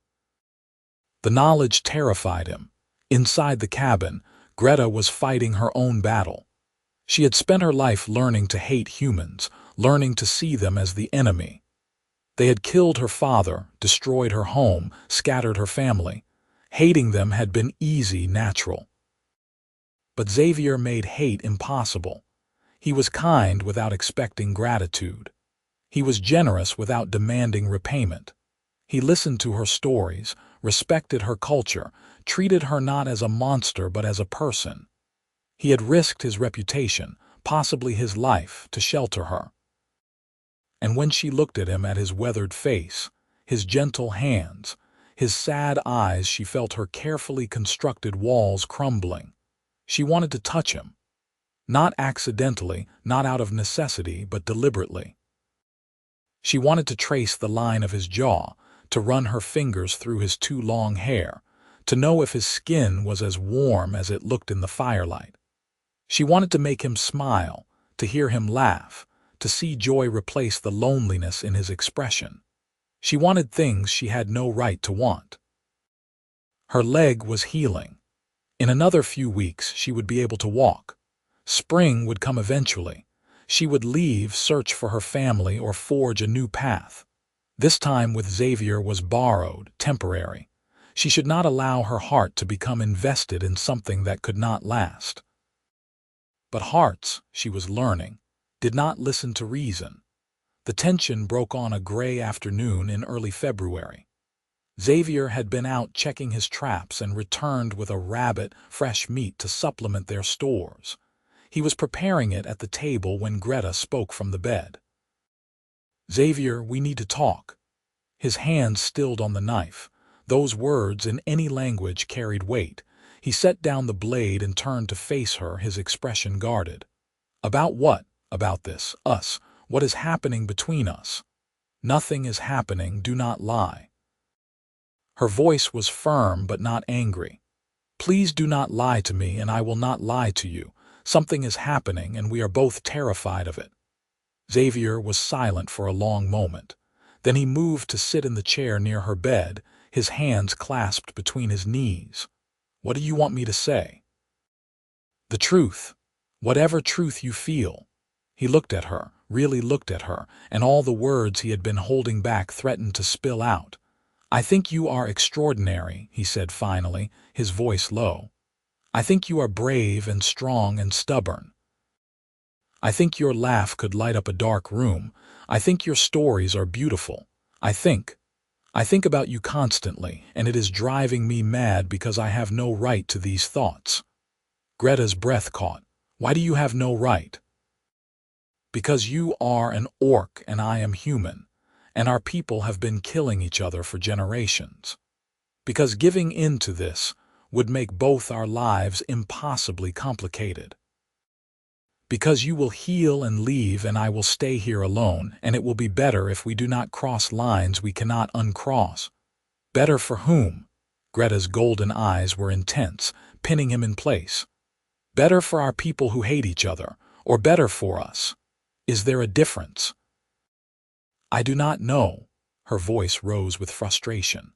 [SPEAKER 1] The knowledge terrified him. Inside the cabin, Greta was fighting her own battle. She had spent her life learning to hate humans, learning to see them as the enemy. They had killed her father, destroyed her home, scattered her family. Hating them had been easy, natural. But Xavier made hate impossible. He was kind without expecting gratitude. He was generous without demanding repayment. He listened to her stories, respected her culture, treated her not as a monster but as a person. He had risked his reputation, possibly his life, to shelter her. And when she looked at him, at his weathered face, his gentle hands, his sad eyes, she felt her carefully constructed walls crumbling. She wanted to touch him. Not accidentally, not out of necessity, but deliberately. She wanted to trace the line of his jaw, to run her fingers through his too long hair, to know if his skin was as warm as it looked in the firelight. She wanted to make him smile, to hear him laugh, to see joy replace the loneliness in his expression. She wanted things she had no right to want. Her leg was healing. In another few weeks she would be able to walk. Spring would come eventually. She would leave, search for her family, or forge a new path. This time with Xavier was borrowed, temporary. She should not allow her heart to become invested in something that could not last. But hearts, she was learning, did not listen to reason. The tension broke on a gray afternoon in early February. Xavier had been out checking his traps and returned with a rabbit, fresh meat to supplement their stores. He was preparing it at the table when Greta spoke from the bed. "Xavier, we need to talk." His hand stilled on the knife. Those words in any language carried weight. He set down the blade and turned to face her, his expression guarded. "About what? About this, us. What is happening between us?" "Nothing is happening, do not lie." Her voice was firm but not angry. "Please do not lie to me, and I will not lie to you. Something is happening, and we are both terrified of it." Xavier was silent for a long moment. Then he moved to sit in the chair near her bed, his hands clasped between his knees. "What do you want me to say?" "The truth. Whatever truth you feel." He looked at her, really looked at her, and all the words he had been holding back threatened to spill out. "I think you are extraordinary," he said finally, his voice low. "I think you are brave and strong and stubborn. I think your laugh could light up a dark room. I think your stories are beautiful. I think about you constantly, and it is driving me mad because I have no right to these thoughts." Greta's breath caught. "Why do you have no right?" "Because you are an orc and I am human, and our people have been killing each other for generations. Because giving in to this would make both our lives impossibly complicated. Because you will heal and leave and I will stay here alone, and it will be better if we do not cross lines we cannot uncross." "Better for whom?" Greta's golden eyes were intense, pinning him in place. "Better for our people who hate each other, or better for us? Is there a difference?" "I do not know." Her voice rose with frustration.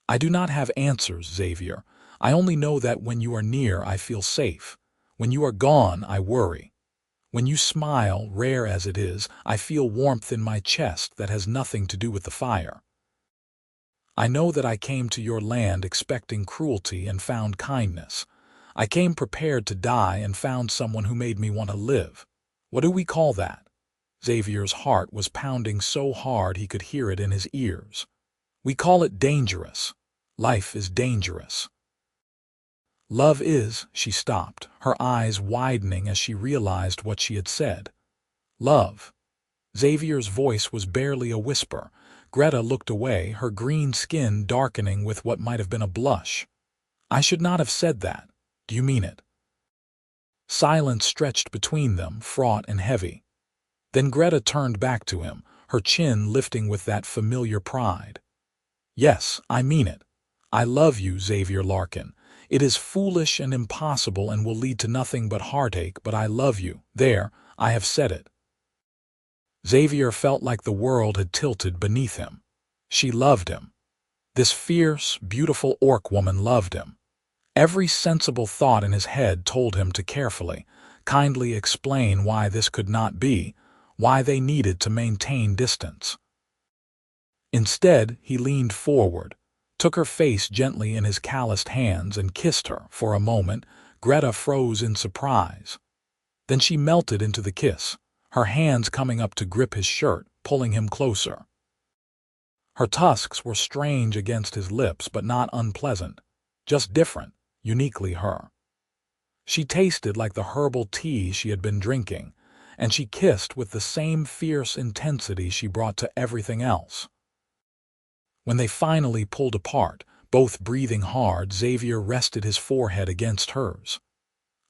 [SPEAKER 1] "I do not have answers, Xavier. I only know that when you are near, I feel safe. When you are gone, I worry. When you smile, rare as it is, I feel warmth in my chest that has nothing to do with the fire. I know that I came to your land expecting cruelty and found kindness. I came prepared to die and found someone who made me want to live. What do we call that?" Xavier's heart was pounding so hard he could hear it in his ears. "We call it dangerous. Life is dangerous." "Love is," she stopped, her eyes widening as she realized what she had said. "Love." Xavier's voice was barely a whisper. Greta looked away, her green skin darkening with what might have been a blush. "I should not have said that. Do you mean it?" Silence stretched between them, fraught and heavy. Then Greta turned back to him, her chin lifting with that familiar pride. "Yes, I mean it. I love you, Xavier Larkin. It is foolish and impossible and will lead to nothing but heartache, but I love you. There, I have said it." Xavier felt like the world had tilted beneath him. She loved him. This fierce, beautiful orc woman loved him. Every sensible thought in his head told him to carefully, kindly explain why this could not be, why they needed to maintain distance. Instead, he leaned forward, took her face gently in his calloused hands and kissed her for a moment, Greta froze in surprise. Then she melted into the kiss, her hands coming up to grip his shirt, pulling him closer. Her tusks were strange against his lips, but not unpleasant, just different, uniquely her. She tasted like the herbal tea she had been drinking, and she kissed with the same fierce intensity she brought to everything else. When they finally pulled apart, both breathing hard, Xavier rested his forehead against hers.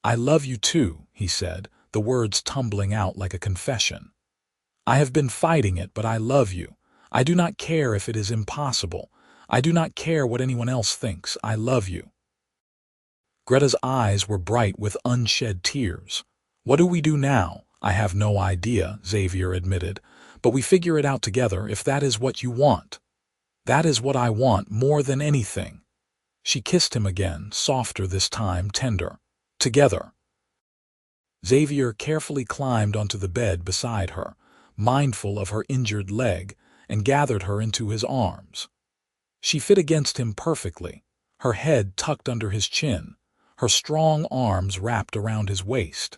[SPEAKER 1] "I love you too," he said, the words tumbling out like a confession. "I have been fighting it, but I love you. I do not care if it is impossible. I do not care what anyone else thinks. I love you." Greta's eyes were bright with unshed tears. "What do we do now?" "I have no idea," Xavier admitted, "but we figure it out together if that is what you want." "That is what I want more than anything." She kissed him again, softer this time, tender. "Together." Xavier carefully climbed onto the bed beside her, mindful of her injured leg, and gathered her into his arms. She fit against him perfectly, her head tucked under his chin, her strong arms wrapped around his waist.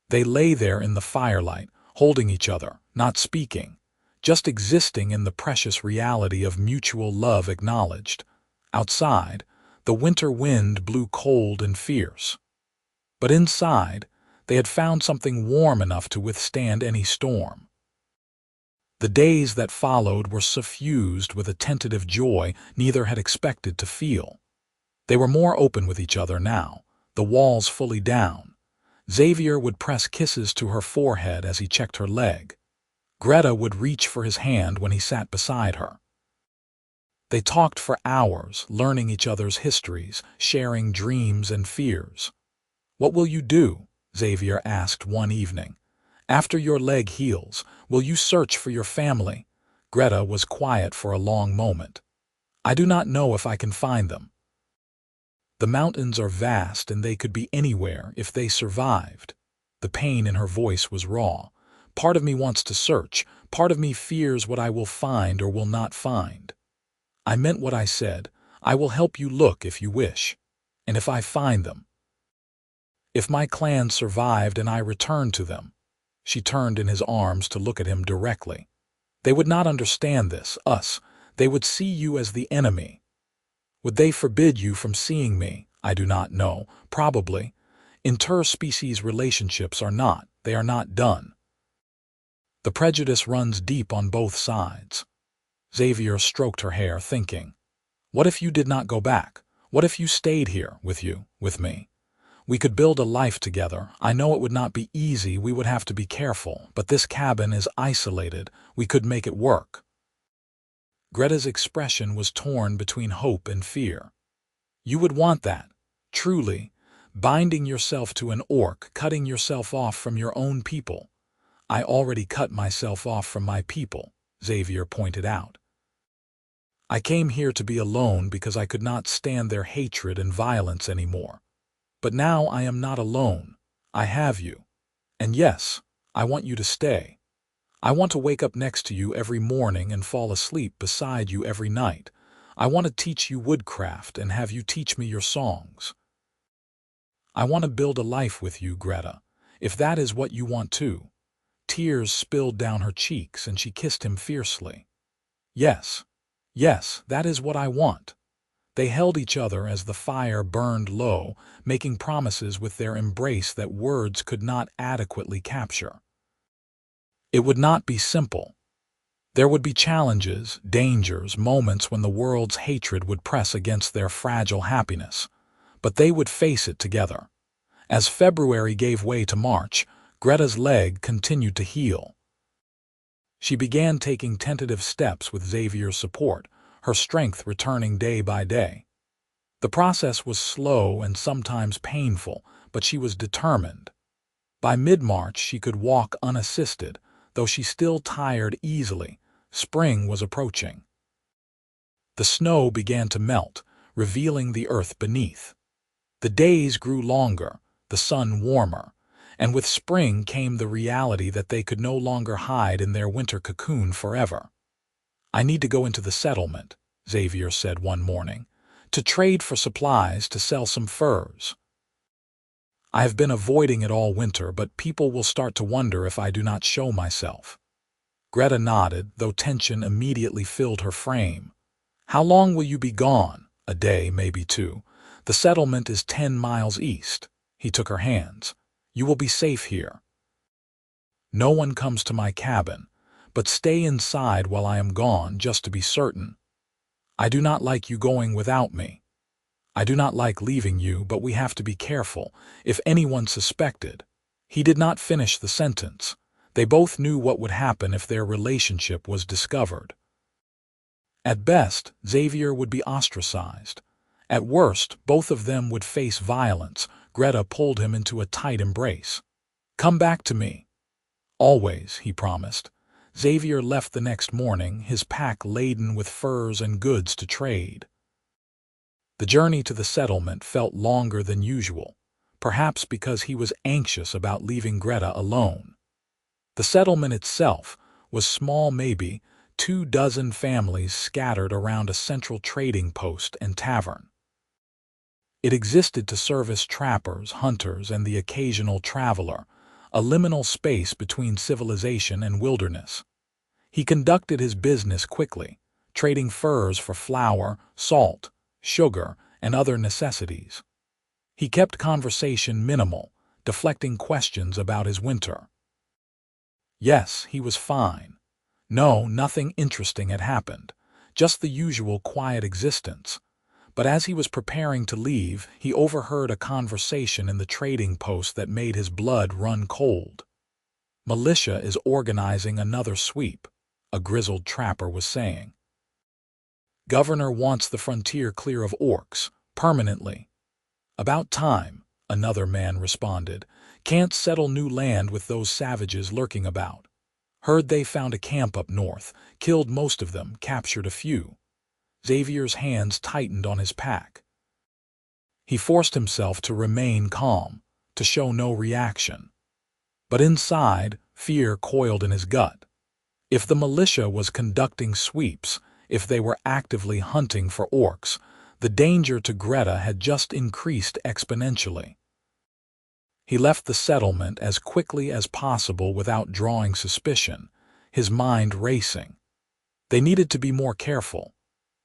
[SPEAKER 1] They lay there in the firelight, holding each other, not speaking, just existing in the precious reality of mutual love acknowledged. Outside, the winter wind blew cold and fierce. But inside, they had found something warm enough to withstand any storm. The days that followed were suffused with a tentative joy neither had expected to feel. They were more open with each other now, the walls fully down. Xavier would press kisses to her forehead as he checked her leg. Greta would reach for his hand when he sat beside her. They talked for hours, learning each other's histories, sharing dreams and fears. "What will you do?" Xavier asked one evening. "After your leg heals, will you search for your family?" Greta was quiet for a long moment. "I do not know if I can find them. The mountains are vast and they could be anywhere if they survived." The pain in her voice was raw. "Part of me wants to search, part of me fears what I will find or will not find." "I meant what I said. I will help you look if you wish. And if I find them. If my clan survived and I returned to them." She turned in his arms to look at him directly. "They would not understand this, us. They would see you as the enemy. Would they forbid you from seeing me? I do not know. Probably. Interspecies relationships are not. They are not done. The prejudice runs deep on both sides." Xavier stroked her hair, thinking. "What if you did not go back? What if you stayed here, with me? We could build a life together. I know it would not be easy, we would have to be careful, but this cabin is isolated. We could make it work." Greta's expression was torn between hope and fear. "You would want that, truly, binding yourself to an orc, cutting yourself off from your own people." "I already cut myself off from my people," Xavier pointed out. "I came here to be alone because I could not stand their hatred and violence anymore. But now I am not alone. I have you. And yes, I want you to stay. I want to wake up next to you every morning and fall asleep beside you every night. I want to teach you woodcraft and have you teach me your songs. I want to build a life with you, Greta, if that is what you want too." Tears spilled down her cheeks and she kissed him fiercely. "Yes, yes, that is what I want." They held each other as the fire burned low, making promises with their embrace that words could not adequately capture. It would not be simple. There would be challenges, dangers, moments when the world's hatred would press against their fragile happiness. But they would face it together. As February gave way to March, Greta's leg continued to heal. She began taking tentative steps with Xavier's support, her strength returning day by day. The process was slow and sometimes painful, but she was determined. By mid-March she could walk unassisted, though she still tired easily. Spring was approaching. The snow began to melt, revealing the earth beneath. The days grew longer, the sun warmer, and with spring came the reality that they could no longer hide in their winter cocoon forever. "I need to go into the settlement," Xavier said one morning, "to trade for supplies to sell some furs." I have been avoiding it all winter, but people will start to wonder if I do not show myself." Greta nodded, though tension immediately filled her frame. "How long will you be gone?" "A day, maybe 2. The settlement is 10 miles east." He took her hands. "You will be safe here. No one comes to my cabin, but stay inside while I am gone just to be certain. I do not like you going without me. I do not like leaving you, but we have to be careful. If anyone suspected—" He did not finish the sentence. They both knew what would happen if their relationship was discovered. At best, Xavier would be ostracized. At worst, both of them would face violence. Greta pulled him into a tight embrace. "Come back to me." "Always," he promised. Xavier left the next morning, his pack laden with furs and goods to trade. The journey to the settlement felt longer than usual, perhaps because he was anxious about leaving Greta alone. The settlement itself was small, maybe 24 families scattered around a central trading post and tavern. It existed to service trappers, hunters, and the occasional traveler, a liminal space between civilization and wilderness. He conducted his business quickly, trading furs for flour, salt, sugar, and other necessities. He kept conversation minimal, deflecting questions about his winter. Yes, he was fine. No, nothing interesting had happened, just the usual quiet existence. But as he was preparing to leave, he overheard a conversation in the trading post that made his blood run cold. "Militia is organizing another sweep," a grizzled trapper was saying. "Governor wants the frontier clear of orcs, permanently." "About time," another man responded. "Can't settle new land with those savages lurking about. Heard they found a camp up north, killed most of them, captured a few." Xavier's hands tightened on his pack. He forced himself to remain calm, to show no reaction. But inside, fear coiled in his gut. If the militia was conducting sweeps, if they were actively hunting for orcs, the danger to Greta had just increased exponentially. He left the settlement as quickly as possible without drawing suspicion, his mind racing. They needed to be more careful.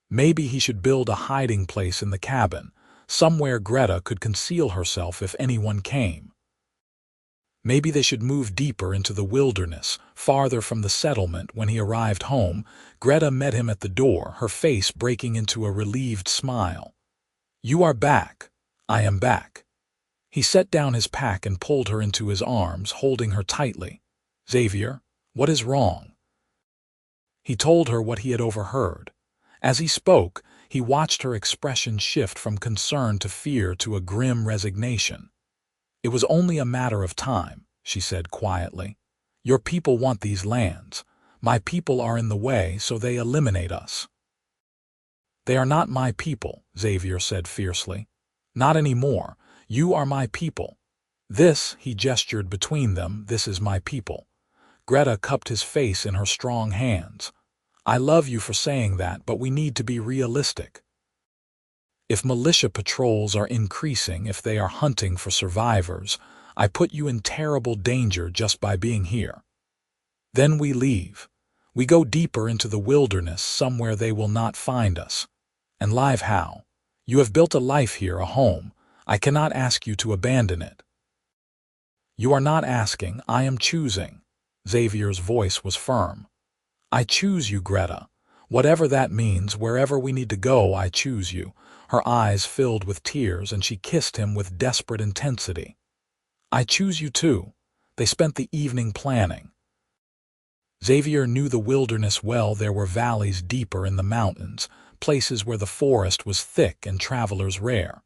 [SPEAKER 1] Maybe he should build a hiding place in the cabin, somewhere Greta could conceal herself if anyone came. Maybe they should move deeper into the wilderness, farther from the settlement. When he arrived home, Greta met him at the door, her face breaking into a relieved smile. "You are back." "I am back." He set down his pack and pulled her into his arms, holding her tightly. "Xavier, what is wrong?" He told her what he had overheard. As he spoke, he watched her expression shift from concern to fear to a grim resignation. "It was only a matter of time," she said quietly. "Your people want these lands. My people are in the way, so they eliminate us." "They are not my people," Xavier said fiercely. "Not anymore. You are my people. This," he gestured between them, "this is my people." Greta cupped his face in her strong hands. "I love you for saying that, but we need to be realistic. If militia patrols are increasing, if they are hunting for survivors, I put you in terrible danger just by being here. Then we leave. We go deeper into the wilderness, somewhere they will not find us. And live how? You have built a life here, a home. I cannot ask you to abandon it." "You are not asking, I am choosing." Xavier's voice was firm. "I choose you, Greta. Whatever that means, wherever we need to go, I choose you." Her eyes filled with tears, and she kissed him with desperate intensity. "I choose you too." They spent the evening planning. Xavier knew the wilderness well. There were valleys deeper in the mountains, places where the forest was thick and travelers rare.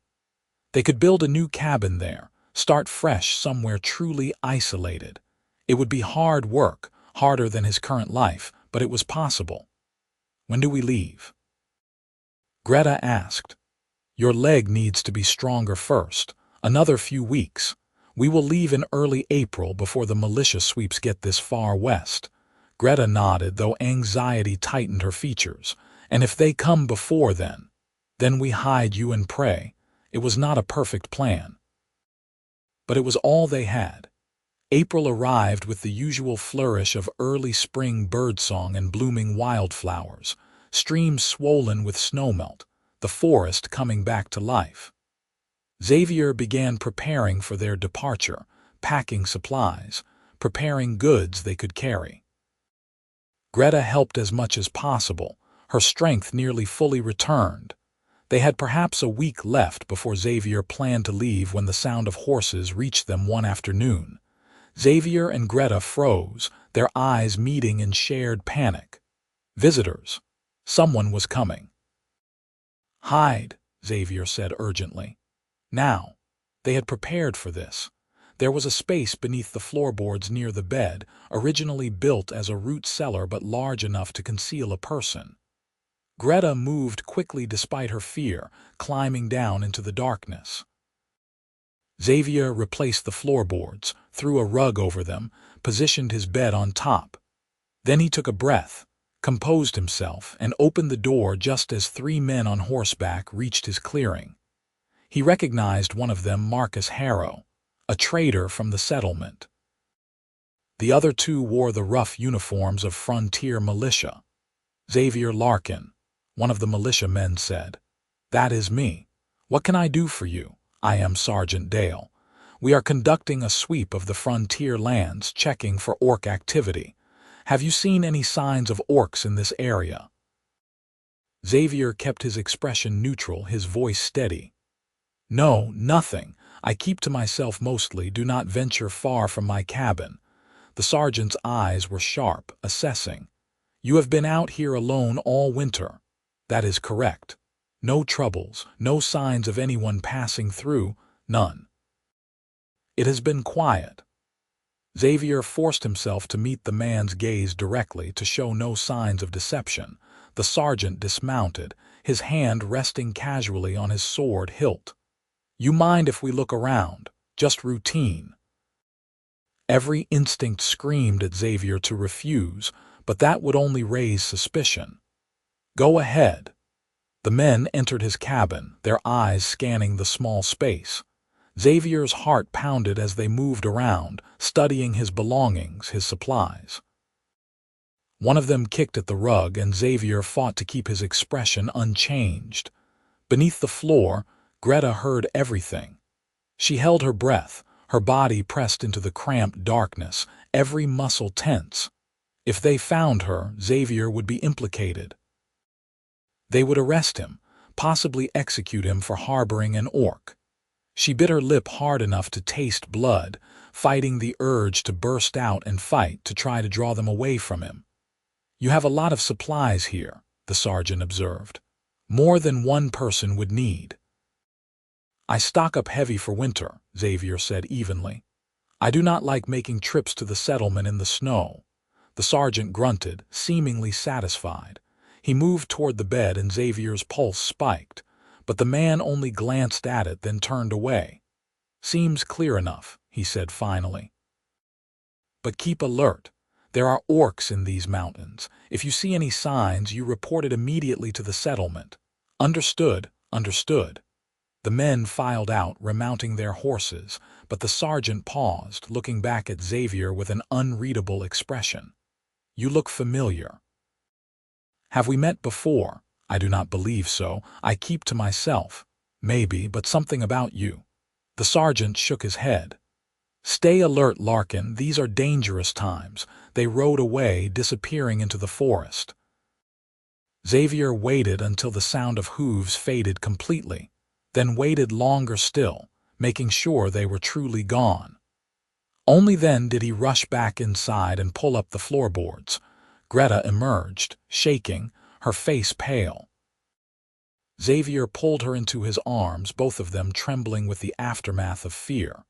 [SPEAKER 1] They could build a new cabin there, start fresh somewhere truly isolated. It would be hard work, harder than his current life, but it was possible. "When do we leave?" Greta asked. "Your leg needs to be stronger first. Another few weeks. We will leave in early April before the militia sweeps get this far west." Greta nodded, though anxiety tightened her features. "And if they come before then we hide you and pray." It was not a perfect plan. but it was all they had. April arrived with the usual flourish of early spring birdsong and blooming wildflowers, streams swollen with snowmelt, the forest coming back to life. Xavier began preparing for their departure, packing supplies, preparing goods they could carry. Greta helped as much as possible, her strength nearly fully returned. They had perhaps a week left before Xavier planned to leave when the sound of horses reached them one afternoon. Xavier and Greta froze, their eyes meeting in shared panic. Visitors. Someone was coming. "Hide," Xavier said urgently. Now. They had prepared for this. There was a space beneath the floorboards near the bed, originally built as a root cellar but large enough to conceal a person. Greta moved quickly despite her fear, climbing down into the darkness. Xavier replaced the floorboards, threw a rug over them, positioned his bed on top. Then he took a breath, composed himself, and opened the door just as 3 men on horseback reached his clearing. He recognized one of them, Marcus Harrow, a trader from the settlement. The other 2 wore the rough uniforms of frontier militia. "Xavier Larkin," one of the militiamen said. "That is me. What can I do for you? I am Sergeant Dale. We are conducting a sweep of the frontier lands, checking for orc activity. Have you seen any signs of orcs in this area?" Xavier kept his expression neutral, his voice steady. "No, nothing. I keep to myself mostly, do not venture far from my cabin." The sergeant's eyes were sharp, assessing. "You have been out here alone all winter." "That is correct. No troubles, no signs of anyone passing through, none." "It has been quiet." Xavier forced himself to meet the man's gaze directly to show no signs of deception. The sergeant dismounted, his hand resting casually on his sword hilt. "You mind if we look around? Just routine." Every instinct screamed at Xavier to refuse, but that would only raise suspicion. "Go ahead." The men entered his cabin, their eyes scanning the small space. Xavier's heart pounded as they moved around, studying his belongings, his supplies. One of them kicked at the rug, and Xavier fought to keep his expression unchanged. Beneath the floor, Greta heard everything. She held her breath, her body pressed into the cramped darkness, every muscle tense. If they found her, Xavier would be implicated. They would arrest him, possibly execute him for harboring an orc. She bit her lip hard enough to taste blood, fighting the urge to burst out and fight to try to draw them away from him. "You have a lot of supplies here," the sergeant observed. "More than one person would need." "I stock up heavy for winter," Xavier said evenly. "I do not like making trips to the settlement in the snow." The sergeant grunted, seemingly satisfied. He moved toward the bed and Xavier's pulse spiked, but the man only glanced at it, then turned away. "Seems clear enough," he said finally. "But keep alert. There are orcs in these mountains. If you see any signs, you report it immediately to the settlement." "Understood, understood." The men filed out, remounting their horses, but the sergeant paused, looking back at Xavier with an unreadable expression. "You look familiar." "Have we met before?" "I do not believe so. I keep to myself." "Maybe, but something about you." The sergeant shook his head. "Stay alert, Larkin. These are dangerous times." They rode away, disappearing into the forest. Xavier waited until the sound of hooves faded completely, then waited longer still, making sure they were truly gone. Only then did he rush back inside and pull up the floorboards. Greta emerged, shaking, her face pale. Xavier pulled her into his arms, both of them trembling with the aftermath of fear.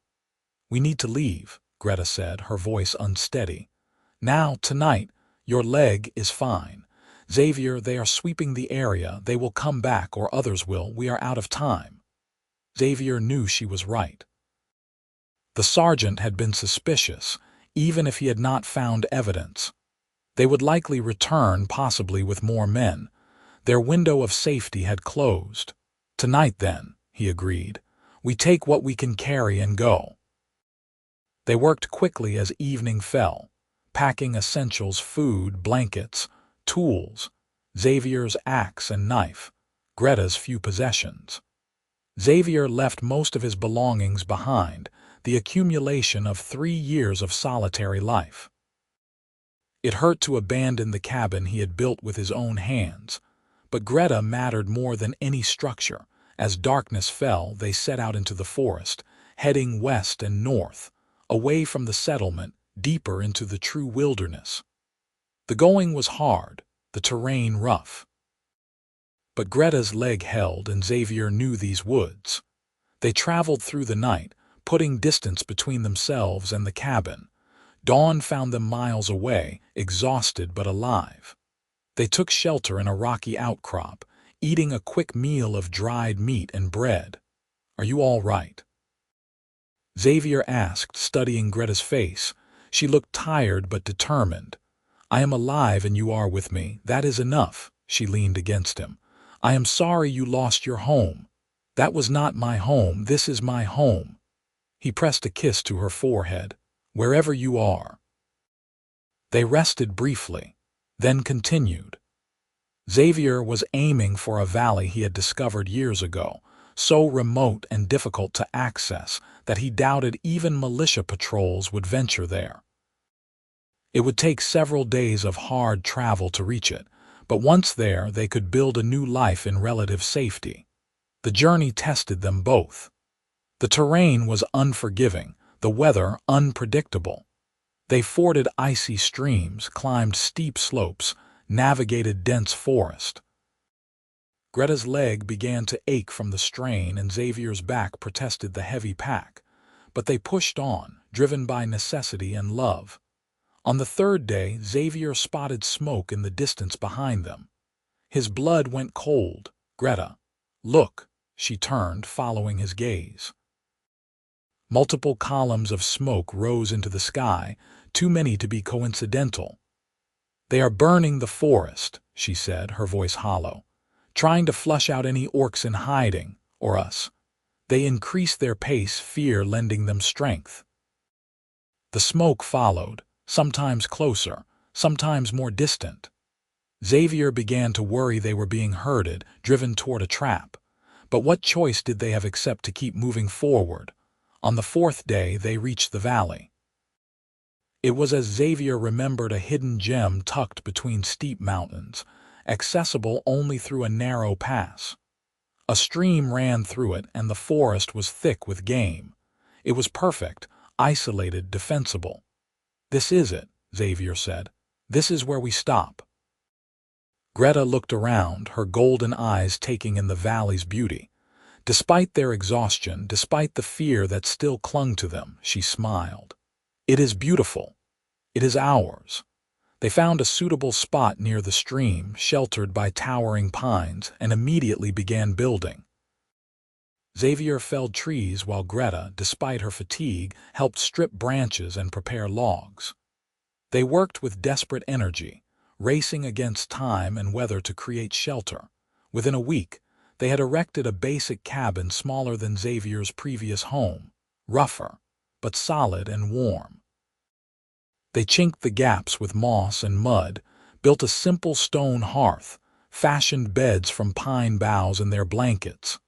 [SPEAKER 1] "We need to leave," Greta said, her voice unsteady. "Now, tonight, your leg is fine. Xavier, they are sweeping the area. They will come back, or others will. We are out of time." Xavier knew she was right. The sergeant had been suspicious, even if he had not found evidence. They would likely return, possibly with more men. Their window of safety had closed. "Tonight, then," he agreed. "We take what we can carry and go." They worked quickly as evening fell, packing essentials: food, blankets, tools, Xavier's axe and knife, Greta's few possessions. Xavier left most of his belongings behind, the accumulation of 3 years of solitary life. It hurt to abandon the cabin he had built with his own hands, but Greta mattered more than any structure. As darkness fell, they set out into the forest, heading west and north, away from the settlement, deeper into the true wilderness. The going was hard, the terrain rough. But Greta's leg held, and Xavier knew these woods. They traveled through the night, putting distance between themselves and the cabin. Dawn found them miles away, exhausted but alive. They took shelter in a rocky outcrop, eating a quick meal of dried meat and bread. "Are you all right?" Xavier asked, studying Greta's face. She looked tired but determined. "I am alive and you are with me. That is enough." She leaned against him. "I am sorry you lost your home. That was not my home. This is my home." He pressed a kiss to her forehead. "Wherever you are." They rested briefly, then continued. Xavier was aiming for a valley he had discovered years ago, so remote and difficult to access that he doubted even militia patrols would venture there. It would take several days of hard travel to reach it, but once there they could build a new life in relative safety. The journey tested them both. The terrain was unforgiving, the weather unpredictable. They forded icy streams, climbed steep slopes, navigated dense forest. Greta's leg began to ache from the strain, and Xavier's back protested the heavy pack. But they pushed on, driven by necessity and love. On the 3rd day, Xavier spotted smoke in the distance behind them. His blood went cold. "Greta, look." She turned, following his gaze. Multiple columns of smoke rose into the sky, too many to be coincidental. "They are burning the forest," she said, her voice hollow. "Trying to flush out any orcs in hiding, or us." They increased their pace, fear lending them strength. The smoke followed, sometimes closer, sometimes more distant. Xavier began to worry they were being herded, driven toward a trap. But what choice did they have except to keep moving forward? On the 4th day, they reached the valley. It was as Xavier remembered, a hidden gem tucked between steep mountains, accessible only through a narrow pass. A stream ran through it, and the forest was thick with game. It was perfect, isolated, defensible. "This is it," Xavier said. "This is where we stop." Greta looked around, her golden eyes taking in the valley's beauty. Despite their exhaustion, despite the fear that still clung to them, she smiled. "It is beautiful. It is ours." They found a suitable spot near the stream, sheltered by towering pines, and immediately began building. Xavier felled trees while Greta, despite her fatigue, helped strip branches and prepare logs. They worked with desperate energy, racing against time and weather to create shelter. Within a week, they had erected a basic cabin smaller than Xavier's previous home, rougher, but solid and warm. They chinked the gaps with moss and mud, built a simple stone hearth, fashioned beds from pine boughs and their blankets.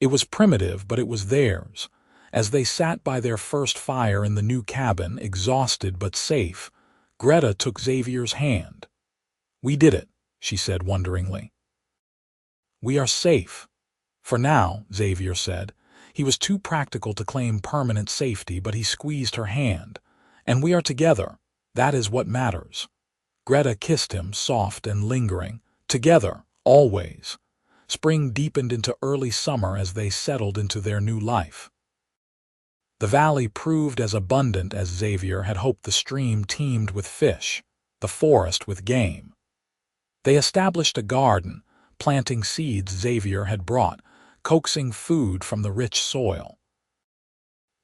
[SPEAKER 1] It was primitive, but it was theirs. As they sat by their first fire in the new cabin, exhausted but safe, Greta took Xavier's hand. "We did it," she said wonderingly. "We are safe." "For now," Xavier said. He was too practical to claim permanent safety, but he squeezed her hand. "And we are together. That is what matters." Greta kissed him, soft and lingering. Together, always. Spring deepened into early summer as they settled into their new life. The valley proved as abundant as Xavier had hoped. The stream teemed with fish, the forest with game. They established a garden, planting seeds Xavier had brought, coaxing food from the rich soil.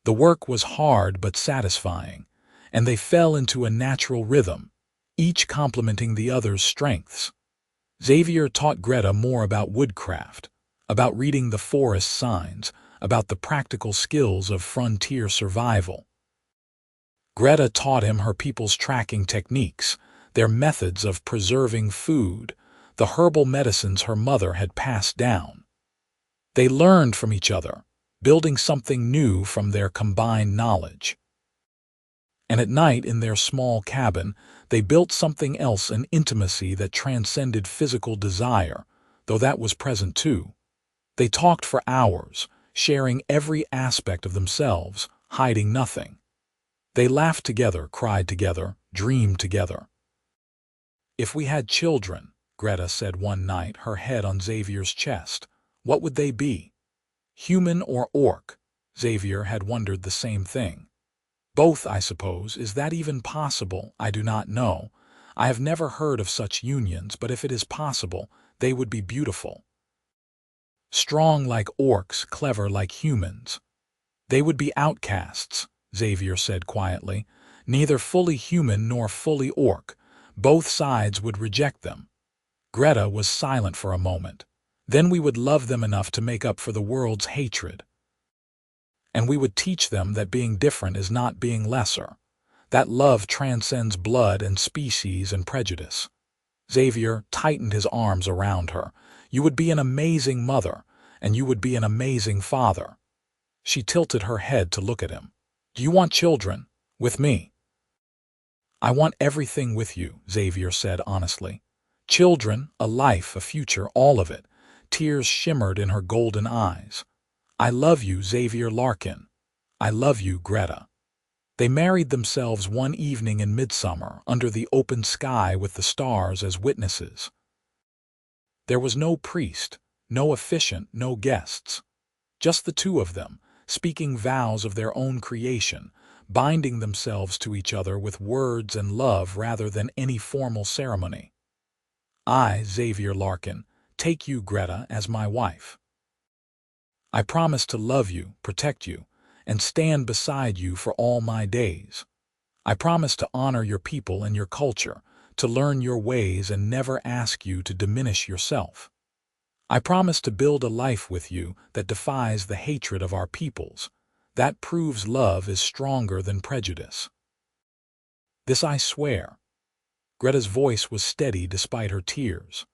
[SPEAKER 1] The work was hard but satisfying, and they fell into a natural rhythm, each complementing the other's strengths. Xavier taught Greta more about woodcraft, about reading the forest signs, about the practical skills of frontier survival. Greta taught him her people's tracking techniques, their methods of preserving food, the herbal medicines her mother had passed down. They learned from each other, building something new from their combined knowledge. And at night in their small cabin, they built something else, an intimacy that transcended physical desire, though that was present too. They talked for hours, sharing every aspect of themselves, hiding nothing. They laughed together, cried together, dreamed together. "If we had children," Greta said one night, her head on Xavier's chest, "what would they be? Human or orc?" Xavier had wondered the same thing. "Both, I suppose. Is that even possible? I do not know. I have never heard of such unions, but if it is possible, they would be beautiful. Strong like orcs, clever like humans. They would be outcasts," Xavier said quietly, "neither fully human nor fully orc. Both sides would reject them." Greta was silent for a moment. "Then we would love them enough to make up for the world's hatred. And we would teach them that being different is not being lesser, that love transcends blood and species and prejudice." Xavier tightened his arms around her. "You would be an amazing mother, and you would be an amazing father." She tilted her head to look at him. "Do you want children? With me?" "I want everything with you," Xavier said honestly. "Children, a life, a future, all of it." Tears shimmered in her golden eyes. "I love you, Xavier Larkin. I love you, Greta." They married themselves one evening in midsummer, under the open sky with the stars as witnesses. There was no priest, no officiant, no guests. Just the two of them, speaking vows of their own creation, binding themselves to each other with words and love rather than any formal ceremony. "I, Xavier Larkin, take you, Greta, as my wife. I promise to love you, protect you, and stand beside you for all my days. I promise to honor your people and your culture, to learn your ways and never ask you to diminish yourself. I promise to build a life with you that defies the hatred of our peoples, that proves love is stronger than prejudice. This I swear." Greta's voice was steady despite her tears.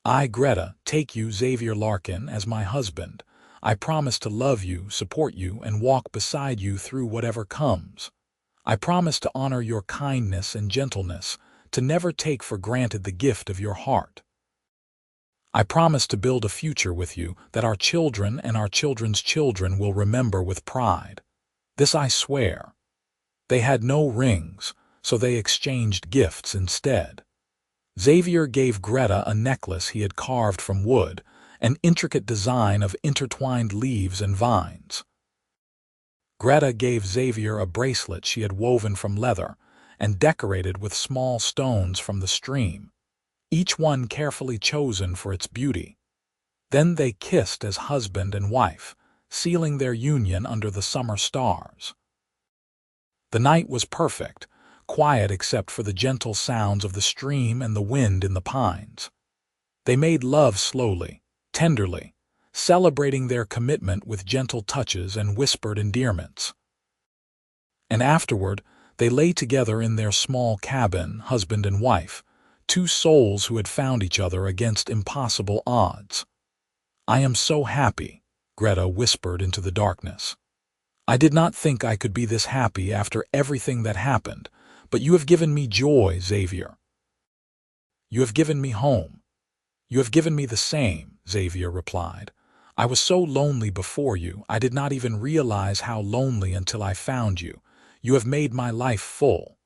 [SPEAKER 1] "I, Greta, take you, Xavier Larkin, as my husband. I promise to love you, support you, and walk beside you through whatever comes. I promise to honor your kindness and gentleness, to never take for granted the gift of your heart. I promise to build a future with you that our children and our children's children will remember with pride. This I swear." They had no rings, so they exchanged gifts instead. Xavier gave Greta a necklace he had carved from wood, an intricate design of intertwined leaves and vines. Greta gave Xavier a bracelet she had woven from leather and decorated with small stones from the stream, each one carefully chosen for its beauty. Then they kissed as husband and wife, sealing their union under the summer stars. The night was perfect, quiet except for the gentle sounds of the stream and the wind in the pines. They made love slowly, tenderly, celebrating their commitment with gentle touches and whispered endearments. And afterward, they lay together in their small cabin, husband and wife, two souls who had found each other against impossible odds. "I am so happy," Greta whispered into the darkness. "I did not think I could be this happy after everything that happened, but you have given me joy, Xavier. You have given me home. You have given me the same," Xavier replied. "I was so lonely before you, I did not even realize how lonely until I found you. You have made my life full."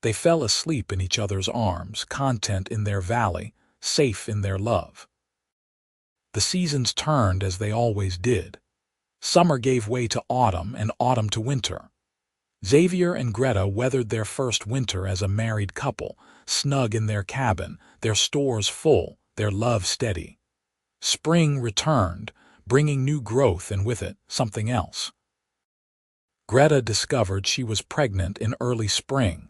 [SPEAKER 1] They fell asleep in each other's arms, content in their valley, safe in their love. The seasons turned as they always did. Summer gave way to autumn and autumn to winter. Xavier and Greta weathered their first winter as a married couple, snug in their cabin, their stores full, their love steady. Spring returned, bringing new growth and with it something else. Greta discovered she was pregnant in early spring.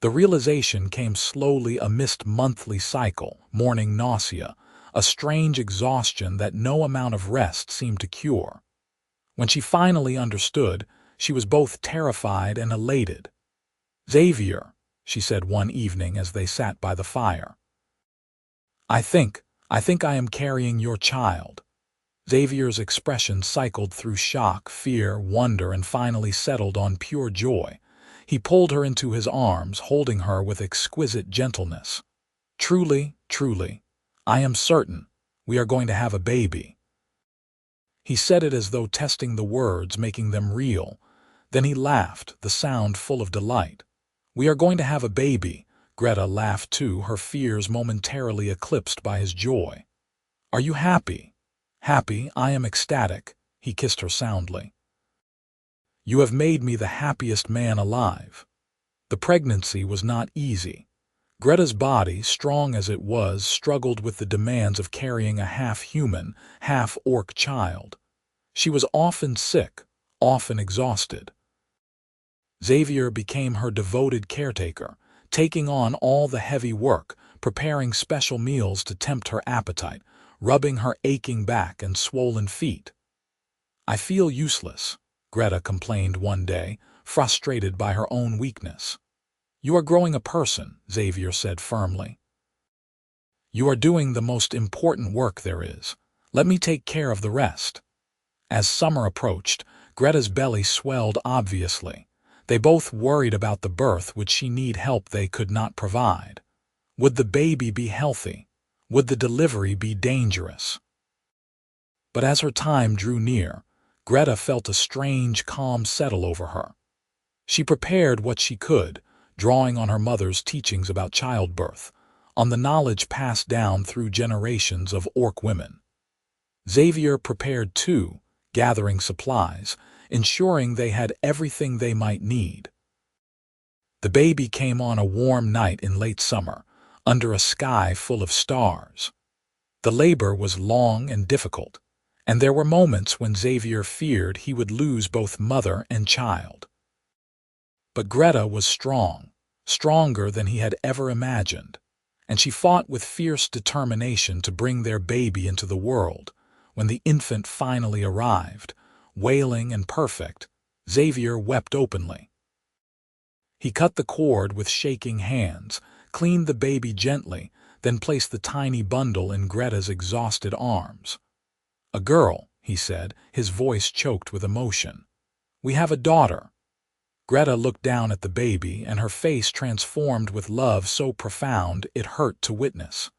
[SPEAKER 1] The realization came slowly amidst monthly cycle, morning nausea, a strange exhaustion that no amount of rest seemed to cure. When she finally understood, she was both terrified and elated. "Xavier," she said one evening as they sat by the fire. I think I am carrying your child." Xavier's expression cycled through shock, fear, wonder, and finally settled on pure joy. He pulled her into his arms, holding her with exquisite gentleness. "Truly, truly, I am certain we are going to have a baby." He said it as though testing the words, making them real. Then he laughed, the sound full of delight. "We are going to have a baby." Greta laughed too, her fears momentarily eclipsed by his joy. "Are you happy?" "Happy, I am ecstatic." He kissed her soundly. "You have made me the happiest man alive." The pregnancy was not easy. Greta's body, strong as it was, struggled with the demands of carrying a half-human, half-orc child. She was often sick, often exhausted. Xavier became her devoted caretaker, taking on all the heavy work, preparing special meals to tempt her appetite, rubbing her aching back and swollen feet. "I feel useless," Greta complained one day, frustrated by her own weakness. "You are growing a person," Xavier said firmly. "You are doing the most important work there is. Let me take care of the rest." As summer approached, Greta's belly swelled obviously. They both worried about the birth. Would she need help they could not provide? Would the baby be healthy? Would the delivery be dangerous? But as her time drew near, Greta felt a strange calm settle over her. She prepared what she could, drawing on her mother's teachings about childbirth, on the knowledge passed down through generations of orc women. Xavier prepared too, gathering supplies, ensuring they had everything they might need. The baby came on a warm night in late summer, under a sky full of stars. The labor was long and difficult, and there were moments when Xavier feared he would lose both mother and child. But Greta was strong, stronger than he had ever imagined, and she fought with fierce determination to bring their baby into the world. When the infant finally arrived, wailing and perfect, Xavier wept openly. He cut the cord with shaking hands, cleaned the baby gently, then placed the tiny bundle in Greta's exhausted arms. "A girl," he said, his voice choked with emotion. "We have a daughter." Greta looked down at the baby, and her face transformed with love so profound it hurt to witness.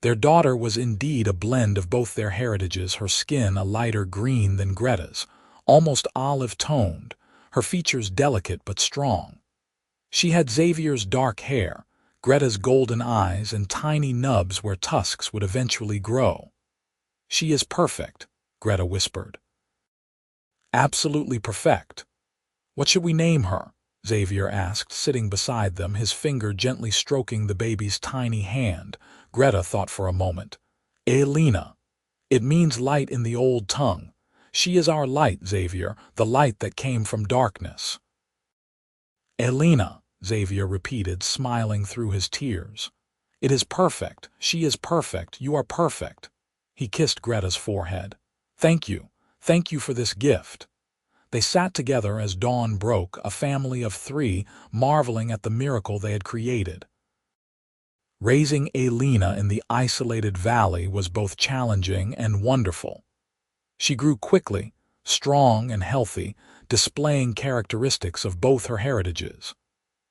[SPEAKER 1] Their daughter was indeed a blend of both their heritages, her skin a lighter green than Greta's, almost olive-toned, her features delicate but strong. She had Xavier's dark hair, Greta's golden eyes, and tiny nubs where tusks would eventually grow. "She is perfect," Greta whispered. "Absolutely perfect." "What should we name her?" Xavier asked, sitting beside them, his finger gently stroking the baby's tiny hand. Greta thought for a moment. "Elena. It means light in the old tongue. She is our light, Xavier, the light that came from darkness." "Elena," Xavier repeated, smiling through his tears. "It is perfect. She is perfect. You are perfect." He kissed Greta's forehead. Thank you for this gift." They sat together as dawn broke, a family of 3, marveling at the miracle they had created. Raising Elena in the isolated valley was both challenging and wonderful. She grew quickly, strong and healthy, displaying characteristics of both her heritages.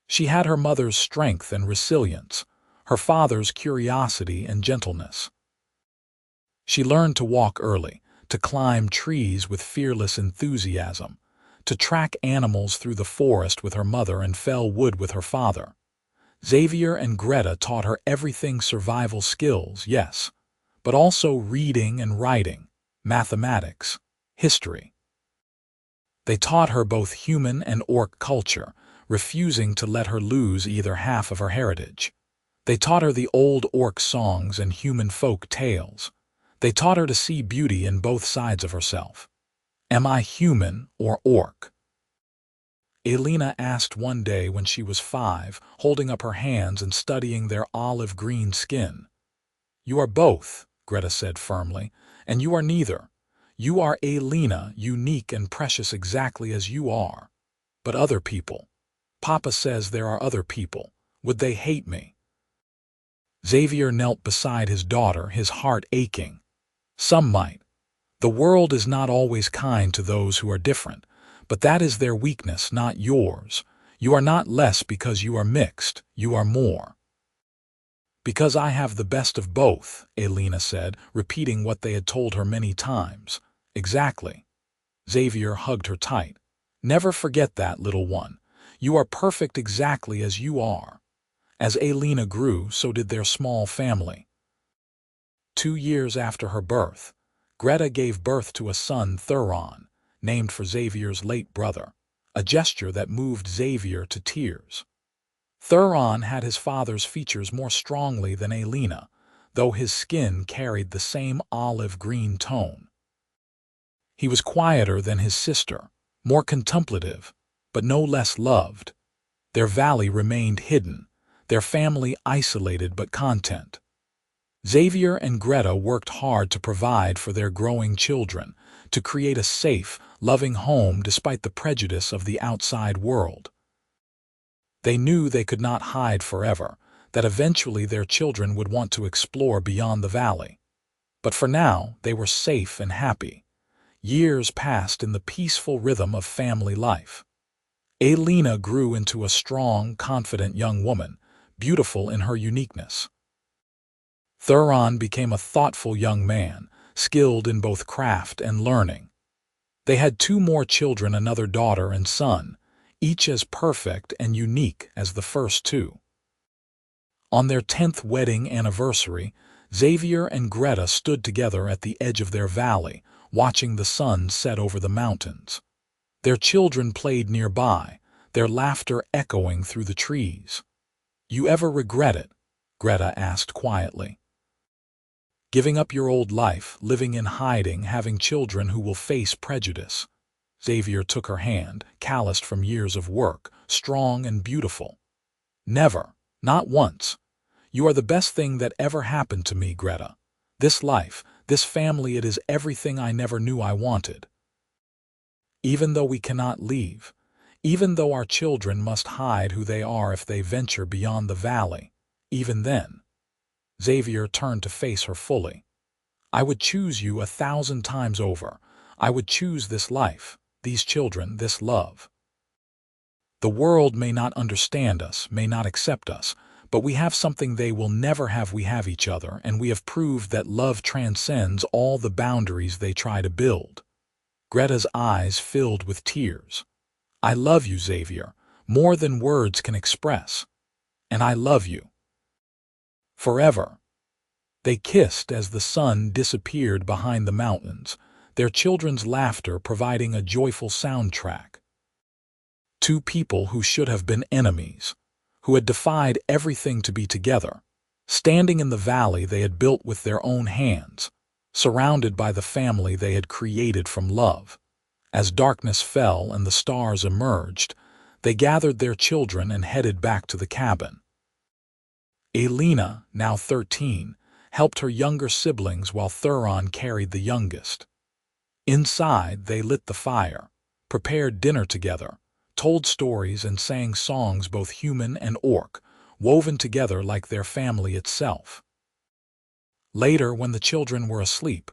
[SPEAKER 1] She had her mother's strength and resilience, her father's curiosity and gentleness. She learned to walk early, to climb trees with fearless enthusiasm, to track animals through the forest with her mother and fell wood with her father. Xavier and Greta taught her everything: survival skills, yes, but also reading and writing, mathematics, history. They taught her both human and orc culture, refusing to let her lose either half of her heritage. They taught her the old orc songs and human folk tales. They taught her to see beauty in both sides of herself. Am I human or orc? Elena asked one day when she was 5, holding up her hands and studying their olive-green skin. You are both, Greta said firmly, and you are neither. You are Elena, unique and precious exactly as you are. But other people, Papa says there are other people. Would they hate me? Xavier knelt beside his daughter, his heart aching. Some might. The world is not always kind to those who are different, but that is their weakness, not yours. You are not less because you are mixed, you are more. Because I have the best of both, Elena said, repeating what they had told her many times. Exactly. Xavier hugged her tight. Never forget that, little one. You are perfect exactly as you are. As Elena grew, so did their small family. 2 years after her birth, Greta gave birth to a son, Thuron, named for Xavier's late brother, a gesture that moved Xavier to tears. Thuron had his father's features more strongly than Elena, though his skin carried the same olive-green tone. He was quieter than his sister, more contemplative, but no less loved. Their valley remained hidden, their family isolated but content. Xavier and Greta worked hard to provide for their growing children, to create a safe, loving home despite the prejudice of the outside world. They knew they could not hide forever, that eventually their children would want to explore beyond the valley. But for now, they were safe and happy. Years passed in the peaceful rhythm of family life. Elena grew into a strong, confident young woman, beautiful in her uniqueness. Thuron became a thoughtful young man, skilled in both craft and learning. They had 2 more children, another daughter and son, each as perfect and unique as the first 2. On their 10th wedding anniversary, Xavier and Greta stood together at the edge of their valley, watching the sun set over the mountains. Their children played nearby, their laughter echoing through the trees. "You ever regret it?" Greta asked quietly. "Giving up your old life, living in hiding, having children who will face prejudice." Xavier took her hand, calloused from years of work, strong and beautiful. "Never, not once. You are the best thing that ever happened to me, Greta. This life, this family, it is everything I never knew I wanted. Even though we cannot leave, even though our children must hide who they are if they venture beyond the valley, even then." Xavier turned to face her fully. "I would choose you 1,000 times over. I would choose this life, these children, this love. The world may not understand us, may not accept us, but we have something they will never have. We have each other, and we have proved that love transcends all the boundaries they try to build." Greta's eyes filled with tears. "I love you, Xavier, more than words can express. And I love you. Forever." They kissed as the sun disappeared behind the mountains, their children's laughter providing a joyful soundtrack. 2 people who should have been enemies, who had defied everything to be together, standing in the valley they had built with their own hands, surrounded by the family they had created from love. As darkness fell and the stars emerged, they gathered their children and headed back to the cabin. Elena, now 13, helped her younger siblings while Thuron carried the youngest. Inside, they lit the fire, prepared dinner together, told stories and sang songs, both human and orc, woven together like their family itself. Later, when the children were asleep,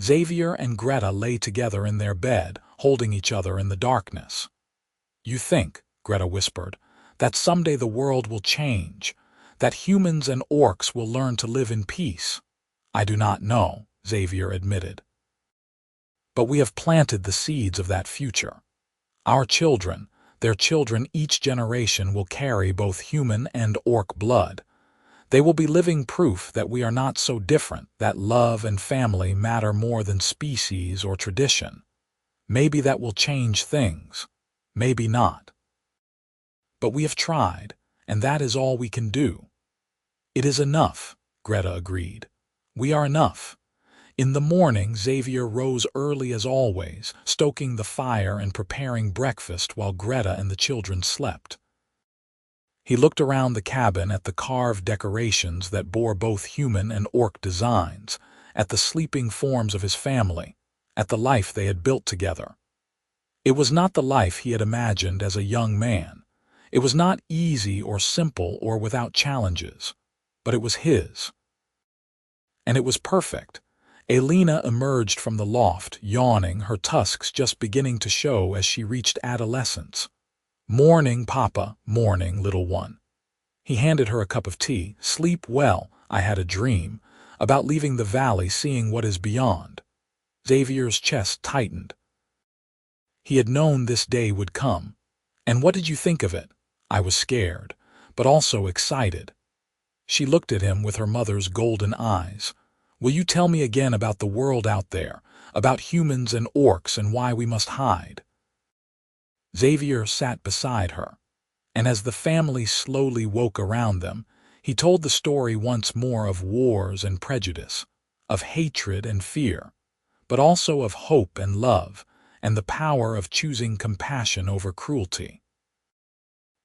[SPEAKER 1] Xavier and Greta lay together in their bed, holding each other in the darkness. "You think," Greta whispered, "that someday the world will change, that humans and orcs will learn to live in peace?" "I do not know," Xavier admitted. "But we have planted the seeds of that future. Our children, their children, each generation will carry both human and orc blood. They will be living proof that we are not so different, that love and family matter more than species or tradition. Maybe that will change things. Maybe not. But we have tried, and that is all we can do." "It is enough," Greta agreed. "We are enough." In the morning, Xavier rose early as always, stoking the fire and preparing breakfast while Greta and the children slept. He looked around the cabin at the carved decorations that bore both human and orc designs, at the sleeping forms of his family, at the life they had built together. It was not the life he had imagined as a young man. It was not easy or simple or without challenges, but it was his. And it was perfect. Elena emerged from the loft, yawning, her tusks just beginning to show as she reached adolescence. "Morning, Papa, morning, little one." He handed her a cup of tea. "Sleep well, I had a dream about leaving the valley, seeing what is beyond." Xavier's chest tightened. He had known this day would come. "And what did you think of it?" "I was scared, but also excited." She looked at him with her mother's golden eyes. "Will you tell me again about the world out there, about humans and orcs and why we must hide?" Xavier sat beside her, and as the family slowly woke around them, he told the story once more of wars and prejudice, of hatred and fear, but also of hope and love, and the power of choosing compassion over cruelty.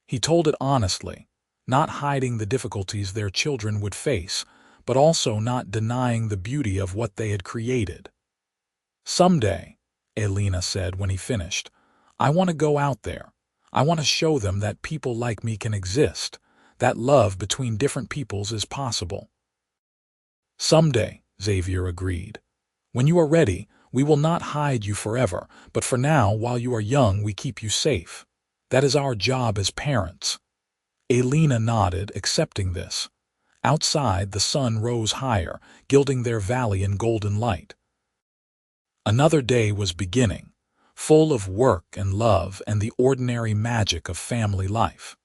[SPEAKER 1] He told it honestly, not hiding the difficulties their children would face, but also not denying the beauty of what they had created. "Someday," Elena said when he finished, "I want to go out there. I want to show them that people like me can exist, that love between different peoples is possible." "Someday," Xavier agreed. "When you are ready, we will not hide you forever, but for now, while you are young, we keep you safe. That is our job as parents." Elena nodded, accepting this. Outside, the sun rose higher, gilding their valley in golden light. Another day was beginning, full of work and love and the ordinary magic of family life.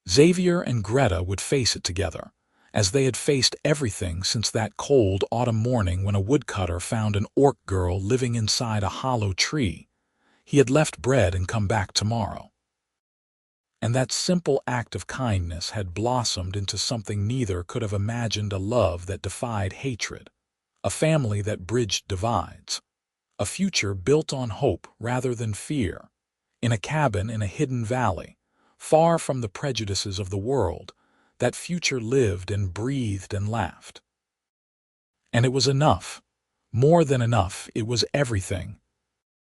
[SPEAKER 1] Xavier and Greta would face it together, as they had faced everything since that cold autumn morning when a woodcutter found an orc girl living inside a hollow tree. He had left bread and come back tomorrow. And that simple act of kindness had blossomed into something neither could have imagined: a love that defied hatred, a family that bridged divides, a future built on hope rather than fear, in a cabin in a hidden valley, far from the prejudices of the world. That future lived and breathed and laughed. And it was enough. More than enough, it was everything.